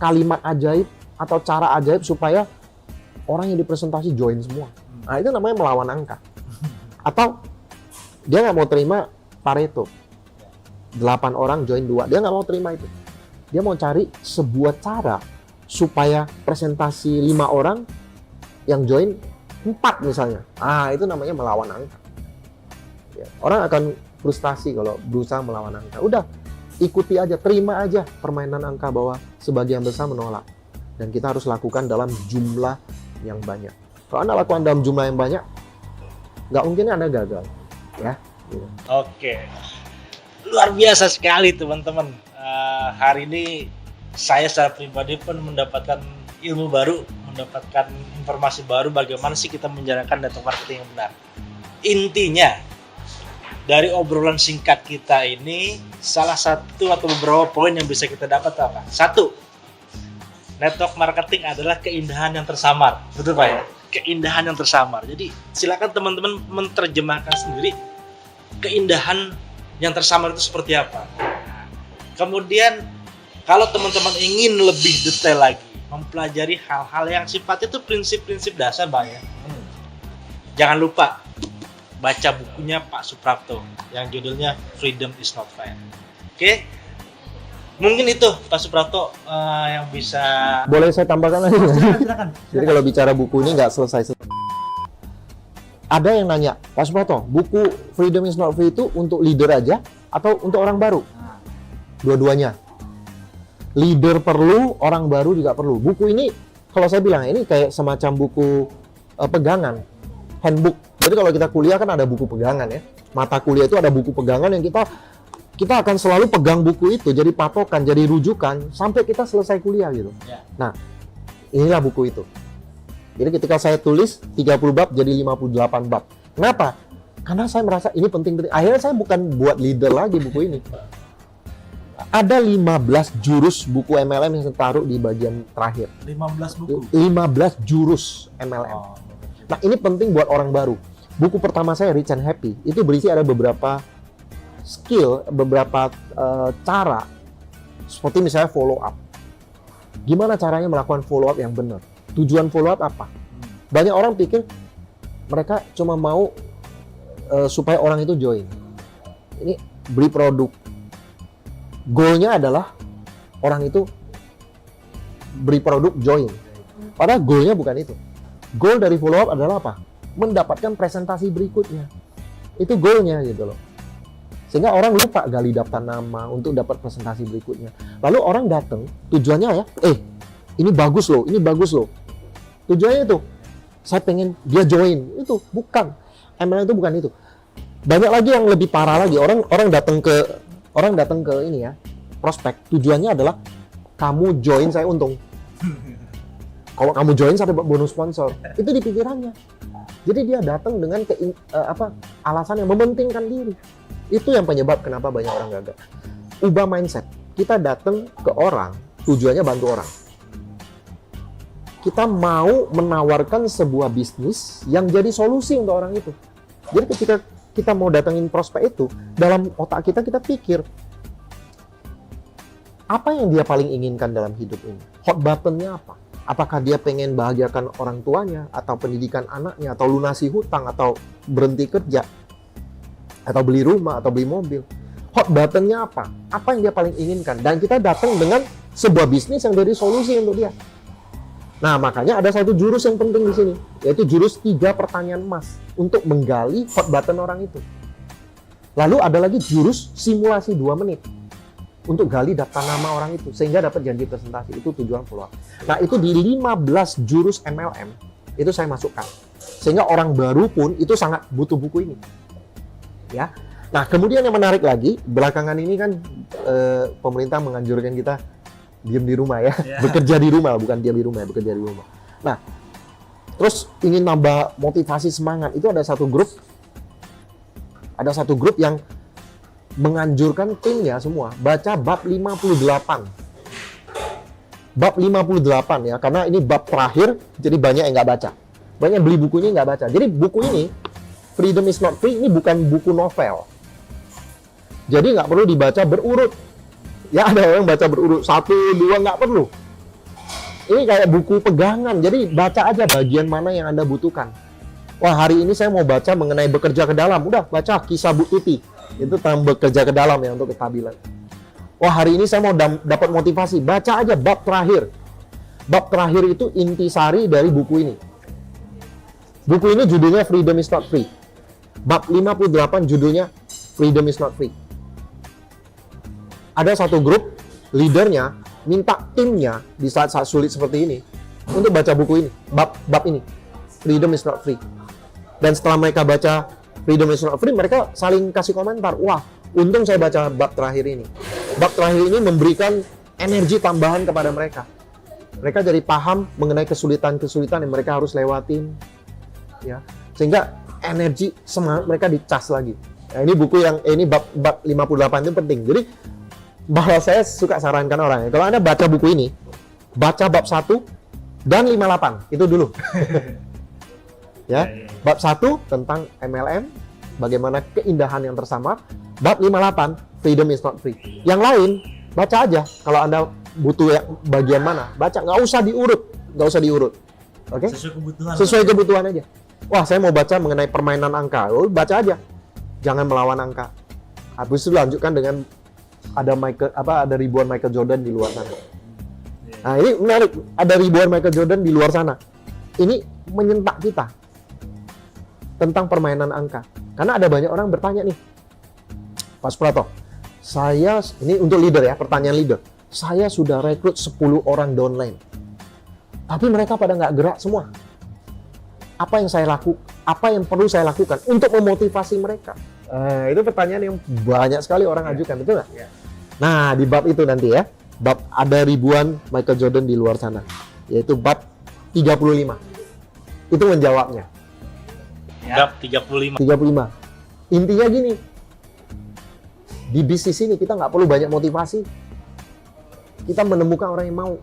kalimat ajaib atau cara ajaib supaya orang yang dipresentasi join semua. Nah, itu namanya melawan angka. Atau dia nggak mau terima Pareto. 8 orang join 2. Dia nggak mau terima itu. Dia mau cari sebuah cara supaya presentasi 5 orang yang join 4 misalnya. Ah, itu namanya melawan angka. Ya, orang akan frustasi kalau berusaha melawan angka. Udah, ikuti aja, terima aja permainan angka bahwa sebagian besar menolak. Dan kita harus lakukan dalam jumlah yang banyak. Kalau Anda lakukan dalam jumlah yang banyak, nggak mungkin Anda gagal. Ya. Gitu. Oke, luar biasa sekali teman-teman. Hari ini saya secara pribadi pun mendapatkan ilmu baru, mendapatkan informasi baru bagaimana sih kita menjalankan network marketing yang benar. Intinya dari obrolan singkat kita ini, salah satu atau beberapa poin yang bisa kita dapat apa? 1, network marketing adalah keindahan yang tersamar, betul Pak ya? Keindahan yang tersamar. Jadi silakan teman-teman menerjemahkan sendiri keindahan yang tersamar itu seperti apa. Kemudian kalau teman-teman ingin lebih detail lagi, mempelajari hal-hal yang sifatnya itu prinsip-prinsip dasar Pak ya. Jangan lupa baca bukunya Pak Suprapto yang judulnya Freedom is Not Fair. Oke. Mungkin itu Pak Suprapto yang bisa. Boleh saya tambahkan lagi? Silakan. Jadi kalau bicara buku ini nggak selesai. Ada yang nanya, Pak Suprapto, buku Freedom is Not Free itu untuk leader aja atau untuk orang baru? Dua-duanya. Leader perlu, orang baru juga perlu. Buku ini, kalau saya bilang, ini kayak semacam buku pegangan, handbook. Jadi kalau kita kuliah kan ada buku pegangan ya. Mata kuliah itu ada buku pegangan yang kita akan selalu pegang buku itu, jadi patokan, jadi rujukan, sampai kita selesai kuliah gitu. Ya. Nah, inilah buku itu. Jadi ketika saya tulis 30 bab jadi 58 bab. Kenapa? Karena saya merasa ini penting-penting. Akhirnya saya bukan buat leader lagi buku ini. Ada 15 jurus buku MLM yang saya taruh di bagian terakhir. 15 buku. 15 jurus MLM. Nah, ini penting buat orang baru. Buku pertama saya, Rich and Happy, itu berisi ada beberapa skill, beberapa cara. Seperti misalnya follow up. Gimana caranya melakukan follow up yang benar? Tujuan follow up apa? Banyak orang pikir Mereka cuma mau supaya orang itu join. Ini beli produk. Goalnya adalah orang itu beli produk join. Padahal goalnya bukan itu. Goal dari follow up adalah apa? Mendapatkan presentasi berikutnya. Itu goalnya gitu loh. Sehingga orang lupa gali daftar nama untuk dapat presentasi berikutnya. Lalu orang datang, tujuannya ya, ini bagus loh, ini bagus loh. Tujuannya itu, saya pengen dia join. Itu bukan. MLM itu bukan itu. Banyak lagi yang lebih parah lagi. Orang datang ke ini ya, prospek. Tujuannya adalah kamu join saya untung. Kalau kamu join saya dapat bonus sponsor. Itu di pikirannya. Jadi dia datang dengan alasan yang mementingkan diri. Itu yang penyebab kenapa banyak orang gagal. Ubah mindset. Kita datang ke orang, tujuannya bantu orang. Kita mau menawarkan sebuah bisnis yang jadi solusi untuk orang itu. Jadi ketika kita mau datangin prospek itu, dalam otak kita pikir, apa yang dia paling inginkan dalam hidup ini? Hot button-nya apa? Apakah dia pengen bahagiakan orang tuanya, atau pendidikan anaknya, atau lunasi hutang, atau berhenti kerja, atau beli rumah, atau beli mobil? Hot button-nya apa? Apa yang dia paling inginkan? Dan kita datang dengan sebuah bisnis yang jadi solusi untuk dia. Nah, makanya ada satu jurus yang penting di sini, yaitu jurus 3 pertanyaan emas untuk menggali hot button orang itu. Lalu ada lagi jurus simulasi 2 menit untuk gali daftar nama orang itu sehingga dapat janji presentasi. Itu tujuan follow up. Nah, itu di 15 jurus MLM itu saya masukkan. Sehingga orang baru pun itu sangat butuh buku ini. Ya. Nah, kemudian yang menarik lagi, belakangan ini kan pemerintah menganjurkan kita diam di rumah ya. Bekerja di rumah, bukan diam di rumah ya, bekerja di rumah. Nah, terus ingin nambah motivasi semangat, itu ada satu grup yang menganjurkan timnya semua baca bab 58. Bab 58 ya, karena ini bab terakhir, jadi banyak yang nggak baca. Banyak beli bukunya nggak baca. Jadi buku ini, Freedom is Not Free, ini bukan buku novel. Jadi nggak perlu dibaca berurut. Ya ada orang baca berurut 1, 2, nggak perlu. Ini kayak buku pegangan, jadi baca aja bagian mana yang Anda butuhkan. Wah, hari ini saya mau baca mengenai bekerja ke dalam. Udah, baca kisah Bu Tuti. Itu tentang bekerja ke dalam ya, untuk kestabilan. Wah, hari ini saya mau dapat motivasi. Baca aja bab terakhir. Bab terakhir itu intisari dari buku ini. Buku ini judulnya Freedom is Not Free. Bab 58 judulnya Freedom is Not Free. Ada satu grup, leadernya minta timnya di saat-saat sulit seperti ini untuk baca buku ini, bab ini, Freedom is Not Free. Dan setelah mereka baca Freedom is Not Free, mereka saling kasih komentar, wah, untung saya baca bab terakhir ini. Bab terakhir ini memberikan energi tambahan kepada mereka. Mereka jadi paham mengenai kesulitan-kesulitan yang mereka harus lewatin, ya, sehingga energi semangat mereka dicas lagi. Nah, ini buku yang ini bab 58 itu penting. Jadi bahwa saya suka sarankan orang, kalau Anda baca buku ini, baca bab 1 dan 58, itu dulu. Ya, bab 1 tentang MLM, bagaimana keindahan yang tersamar. Bab 58, Freedom is Not Free. Yang lain, baca aja. Kalau Anda butuh bagian mana, baca, nggak usah diurut. Oke? Sesuai kebutuhan aja. Wah, saya mau baca mengenai permainan angka, baca aja. Jangan melawan angka. Habis itu lanjutkan dengan ada ribuan Michael Jordan di luar sana. Nah, ini menarik, ada ribuan Michael Jordan di luar sana. Ini menyentak kita tentang permainan angka. Karena ada banyak orang bertanya nih, Pak Suprato, saya, ini untuk leader ya, pertanyaan leader. Saya sudah rekrut 10 orang downline, tapi mereka pada nggak gerak semua. Apa yang perlu saya lakukan untuk memotivasi mereka? Itu pertanyaan yang banyak sekali orang ajukan, betul nggak? Ya. Nah, di bab itu nanti ya, bab ada ribuan Michael Jordan di luar sana, yaitu bab 35. Itu menjawabnya. Bab 35. Intinya gini, di bisnis ini kita nggak perlu banyak motivasi. Kita menemukan orang yang mau.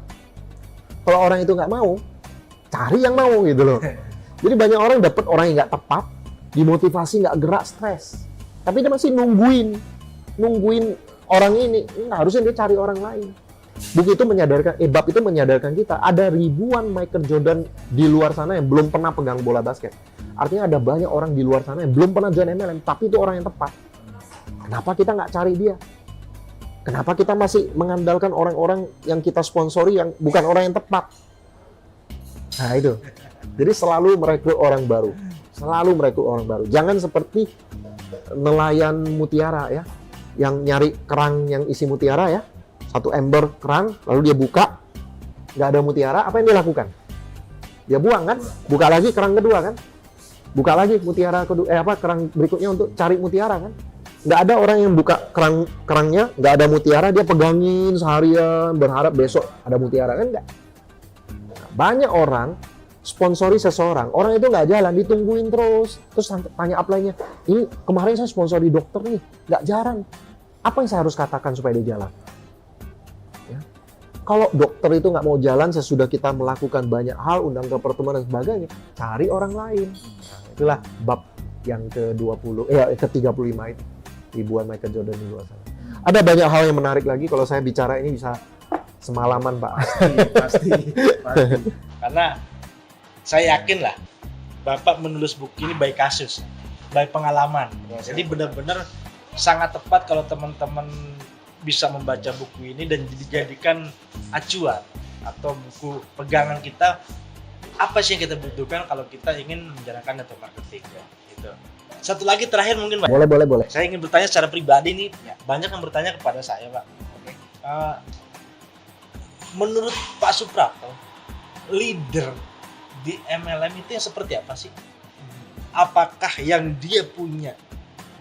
Kalau orang itu nggak mau, cari yang mau gitu loh. Jadi banyak orang dapat orang yang nggak tepat, dimotivasi nggak gerak, stres. Tapi dia masih nungguin orang ini. Harusnya dia cari orang lain. Buku itu bab itu menyadarkan kita ada ribuan Michael Jordan di luar sana yang belum pernah pegang bola basket. Artinya ada banyak orang di luar sana yang belum pernah join MLM, tapi itu orang yang tepat. Kenapa kita nggak cari dia? Kenapa kita masih mengandalkan orang-orang yang kita sponsori yang bukan orang yang tepat? Nah itu. Jadi selalu merekrut orang baru. Selalu merekrut orang baru. Jangan seperti nelayan mutiara ya, yang nyari kerang yang isi mutiara ya. Satu ember kerang, lalu dia buka, nggak ada mutiara, apa yang dia lakukan? Dia buang kan? Buka lagi kerang kedua kan? Buka lagi mutiara kedua, kerang berikutnya untuk cari mutiara kan? Nggak ada orang yang buka kerangnya, nggak ada mutiara, dia pegangin seharian, berharap besok ada mutiara kan? Nggak. Banyak orang sponsori seseorang, orang itu nggak jalan, ditungguin terus tanya upline-nya, ini kemarin saya sponsori dokter nih, nggak jalan. Apa yang saya harus katakan supaya dia jalan? Ya. Kalau dokter itu nggak mau jalan sesudah kita melakukan banyak hal, undang ke pertemuan dan sebagainya, cari orang lain. Nah, itulah bab yang ke-20, ke-35 itu. Ribuan Michael Jordan di luar sana. Ada banyak hal yang menarik lagi, kalau saya bicara ini bisa semalaman, Pak. Pasti. Karena saya yakin lah, Bapak menulis buku ini by kasus, by pengalaman. Jadi benar-benar sangat tepat kalau teman-teman bisa membaca buku ini dan dijadikan acuan atau buku pegangan kita, apa sih yang kita butuhkan kalau kita ingin menjalankan network marketing ya, gitu. Satu lagi terakhir mungkin, Pak. Boleh. Saya ingin bertanya secara pribadi nih, banyak yang bertanya kepada saya, Pak. Menurut Pak Suprapto, leader di MLM itu yang seperti apa sih? Apakah yang dia punya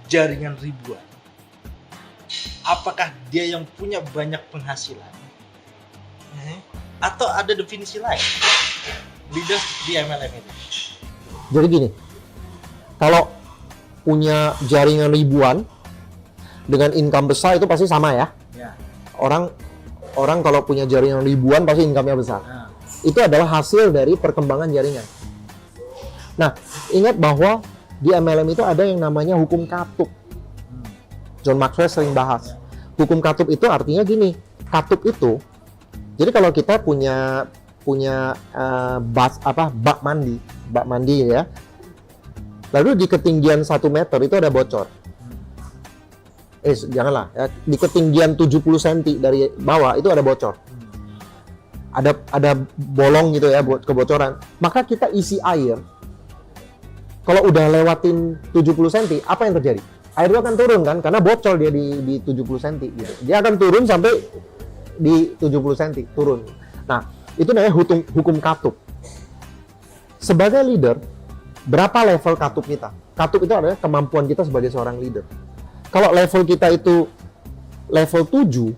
jaringan ribuan? Apakah dia yang punya banyak penghasilan? Atau ada definisi lain leader di MLM itu? Jadi gini, kalau punya jaringan ribuan dengan income besar itu pasti sama ya. Orang kalau punya jaringan ribuan pasti income-nya besar. Itu adalah hasil dari perkembangan jaringan. Nah, ingat bahwa di MLM itu ada yang namanya hukum katup. John Maxwell sering bahas. Hukum katup itu artinya gini, katup itu, jadi kalau kita punya bak mandi ya. Lalu di ketinggian 1 meter itu ada bocor. Janganlah, ya. Di ketinggian 70 cm dari bawah itu ada bocor. Ada bolong gitu ya, kebocoran. Maka kita isi air. Kalau udah lewatin 70 cm, apa yang terjadi? Air itu akan turun kan, karena bocor dia di 70 cm gitu. Dia akan turun sampai di 70 cm, turun. Nah, itu namanya hukum katup. Sebagai leader, berapa level katup kita? Katup itu adalah kemampuan kita sebagai seorang leader. Kalau level kita itu level 7,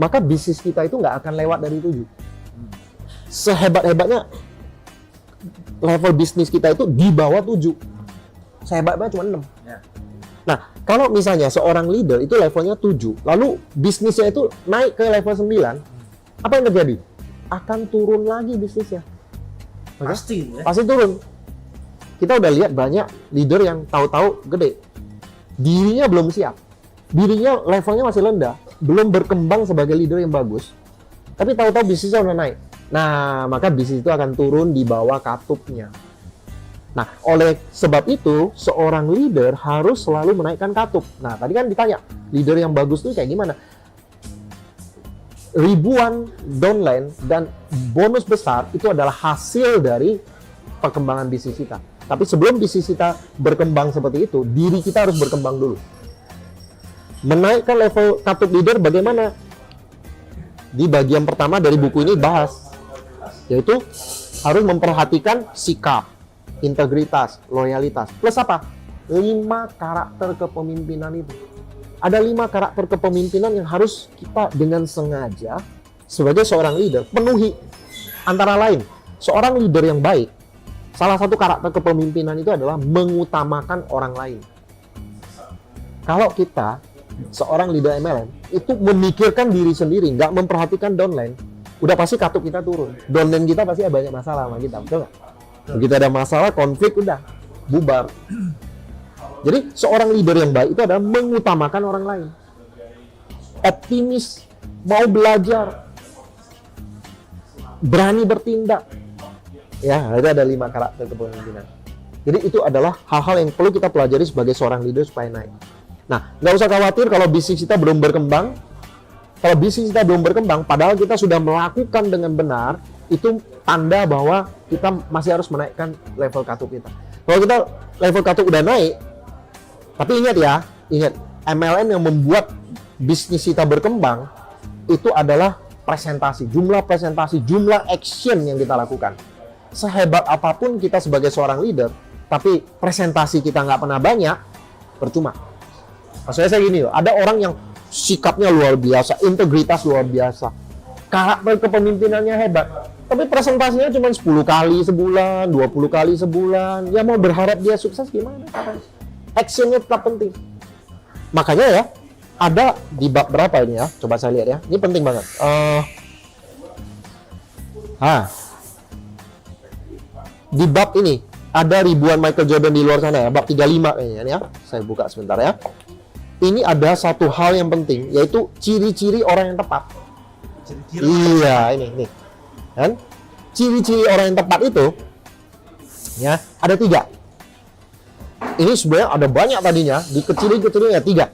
maka bisnis kita itu nggak akan lewat dari 7. Sehebat-hebatnya level bisnis kita itu di bawah 7. Sehebatnya cuma 6. Nah, kalau misalnya seorang leader itu levelnya 7, lalu bisnisnya itu naik ke level 9, apa yang terjadi? Akan turun lagi bisnisnya. Pasti turun. Kita udah lihat banyak leader yang tahu-tahu gede. Dirinya belum siap. Dirinya levelnya masih rendah. Belum berkembang sebagai leader yang bagus. Tapi tahu-tahu bisnisnya udah naik. Nah, maka bisnis itu akan turun di bawah katupnya. Nah, oleh sebab itu, seorang leader harus selalu menaikkan katup. Nah, tadi kan ditanya, leader yang bagus itu kayak gimana? Ribuan downline dan bonus besar itu adalah hasil dari perkembangan bisnis kita. Tapi sebelum bisnis kita berkembang seperti itu, diri kita harus berkembang dulu. Menaikkan level katup leader bagaimana? Di bagian pertama dari buku ini bahas, yaitu harus memperhatikan sikap, integritas, loyalitas. Plus apa? 5 karakter kepemimpinan itu. Ada 5 karakter kepemimpinan yang harus kita dengan sengaja sebagai seorang leader penuhi. Antara lain, seorang leader yang baik, salah satu karakter kepemimpinan itu adalah mengutamakan orang lain. Kalau kita, seorang leader MLM, itu memikirkan diri sendiri, nggak memperhatikan downline, udah pasti katup kita turun. Downline kita pasti ada banyak masalah sama kita, betul nggak? Begitu ada masalah, konflik, udah bubar. Jadi seorang leader yang baik itu adalah mengutamakan orang lain. Optimis, mau belajar, berani bertindak. Ya, itu ada 5 karakter kepemimpinan. Jadi itu adalah hal-hal yang perlu kita pelajari sebagai seorang leader supaya naik. Nah, nggak usah khawatir kalau bisnis kita belum berkembang. Kalau bisnis kita belum berkembang, padahal kita sudah melakukan dengan benar, itu tanda bahwa kita masih harus menaikkan level kartu kita. Kalau kita level kartu udah naik, tapi ingat MLM yang membuat bisnis kita berkembang itu adalah presentasi, jumlah action yang kita lakukan. Sehebat apapun kita sebagai seorang leader, tapi presentasi kita nggak pernah banyak, percuma. Maksudnya saya gini loh, ada orang yang sikapnya luar biasa, integritas luar biasa, karakter kepemimpinannya hebat, tapi presentasinya cuma 10 kali sebulan, 20 kali sebulan. Ya mau berharap dia sukses gimana? Actionnya tetap penting. Makanya ya, ada di bab berapa ini ya? Coba saya lihat ya. Ini penting banget. Di bab ini ada ribuan Michael Jordan di luar sana ya. Bab 35 kayaknya ya. Saya buka sebentar ya. Ini ada satu hal yang penting, yaitu ciri-ciri orang yang tepat. Iya, ini. Kan? Ciri-ciri orang yang tepat itu ya, ada 3. Ini sebenarnya ada banyak tadinya, dikecilin ya 3.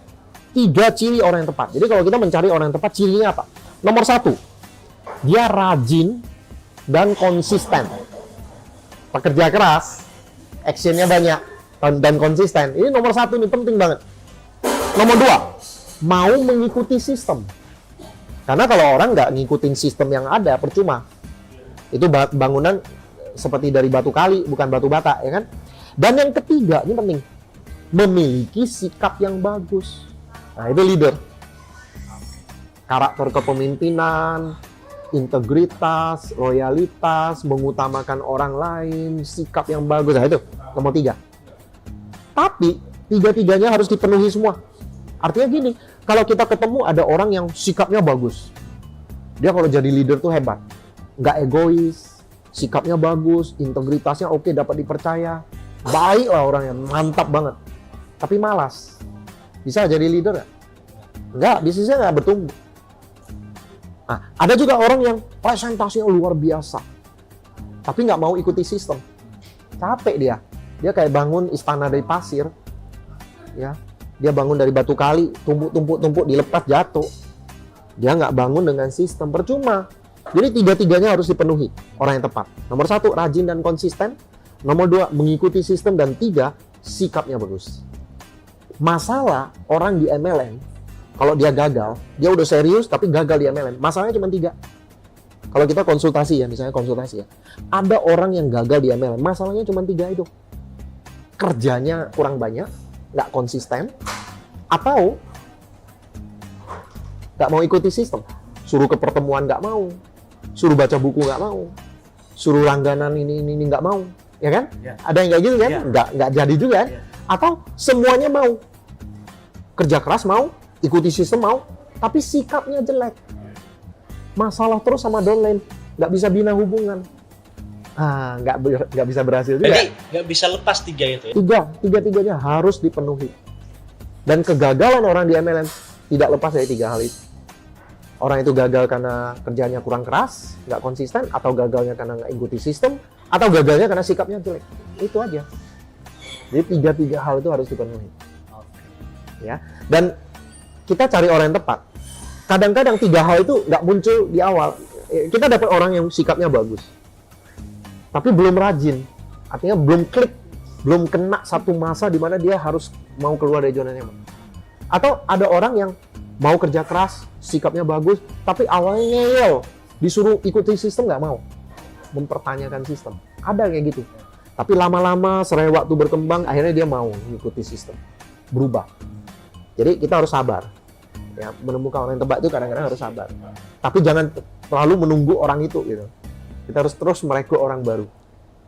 3 ciri orang yang tepat. Jadi kalau kita mencari orang yang tepat, cirinya apa? Nomor 1, dia rajin dan konsisten. Pekerja keras, actionnya banyak dan konsisten. Ini nomor 1 ini penting banget. Nomor 2, mau mengikuti sistem. Karena kalau orang nggak ngikutin sistem yang ada, percuma. Itu bangunan seperti dari batu kali, bukan batu bata, ya kan? Dan yang ketiga, ini penting, memiliki sikap yang bagus. Nah, itu leader. Karakter kepemimpinan, integritas, loyalitas, mengutamakan orang lain, sikap yang bagus. Nah, itu nomor 3. Tapi 3-tiganya harus dipenuhi semua. Artinya gini, kalau kita ketemu ada orang yang sikapnya bagus, dia kalau jadi leader tuh hebat, nggak egois, sikapnya bagus, integritasnya oke, dapat dipercaya, baik lah orangnya, mantap banget, tapi malas, bisa jadi leader nggak? Nggak, bisnisnya nggak bertumbuh. Nah, ada juga orang yang presentasinya luar biasa, tapi nggak mau ikuti sistem, capek dia kayak bangun istana dari pasir, ya. Dia bangun dari batu kali, tumpuk, dilepas jatuh. Dia nggak bangun dengan sistem, percuma. Jadi 3-tiganya harus dipenuhi orang yang tepat. Nomor 1, rajin dan konsisten. Nomor 2, mengikuti sistem. Dan 3, sikapnya bagus. Masalah orang di MLM, kalau dia gagal, dia udah serius tapi gagal di MLM. Masalahnya cuma 3. Kalau kita konsultasi ya, misalnya konsultasi ya. Ada orang yang gagal di MLM, masalahnya cuma 3 itu. Kerjanya kurang banyak, nggak konsisten, atau nggak mau ikuti sistem, suruh ke pertemuan nggak mau, suruh baca buku nggak mau, suruh langganan ini nggak mau, ya kan? Ya. Ada yang kayak gitu kan? Ya. Nggak jadi juga kan? Ya. Atau semuanya mau, kerja keras mau, ikuti sistem mau, tapi sikapnya jelek, masalah terus sama downline, nggak bisa bina hubungan. Nggak bisa berhasil juga. Jadi nggak bisa lepas 3 itu ya? 3-tiganya harus dipenuhi. Dan kegagalan orang di MLM tidak lepas dari 3 hal itu. Orang itu gagal karena kerjanya kurang keras, nggak konsisten, atau gagalnya karena nggak ikuti sistem, atau gagalnya karena sikapnya jelek. Itu aja. Jadi 3 hal itu harus dipenuhi. Ya. Dan kita cari orang yang tepat. Kadang-kadang 3 hal itu nggak muncul di awal. Kita dapat orang yang sikapnya bagus, tapi belum rajin, artinya belum klik, belum kena satu masa di mana dia harus mau keluar dari zona nyaman. Atau ada orang yang mau kerja keras, sikapnya bagus, tapi awalnya ngeyel, disuruh ikuti sistem nggak mau, mempertanyakan sistem. Ada kayak gitu. Tapi lama-lama, serai waktu berkembang, akhirnya dia mau mengikuti sistem, berubah. Jadi kita harus sabar. Ya, menemukan orang yang tepat itu kadang-kadang harus sabar. Tapi jangan terlalu menunggu orang itu gitu. Kita harus terus merekrut orang baru.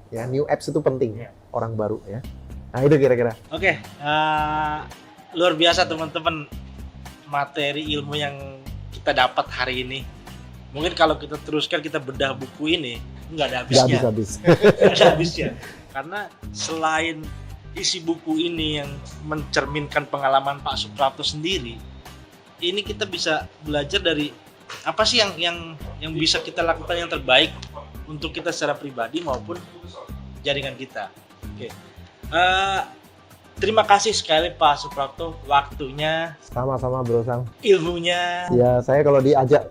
Ya, new apps itu penting, orang baru ya. Nah, itu kira-kira. Oke, luar biasa teman-teman materi ilmu yang kita dapat hari ini. Mungkin kalau kita teruskan, kita bedah buku ini, nggak ada habisnya. Nggak habis. Nggak ada habisnya. Karena selain isi buku ini yang mencerminkan pengalaman Pak Suprapto sendiri, ini kita bisa belajar dari apa sih yang bisa kita lakukan yang terbaik untuk kita secara pribadi maupun jaringan kita. Oke. Eh, terima kasih sekali Pak Suprapto, waktunya, Sama-sama Bro Sang. ilmunya. Ya saya kalau diajak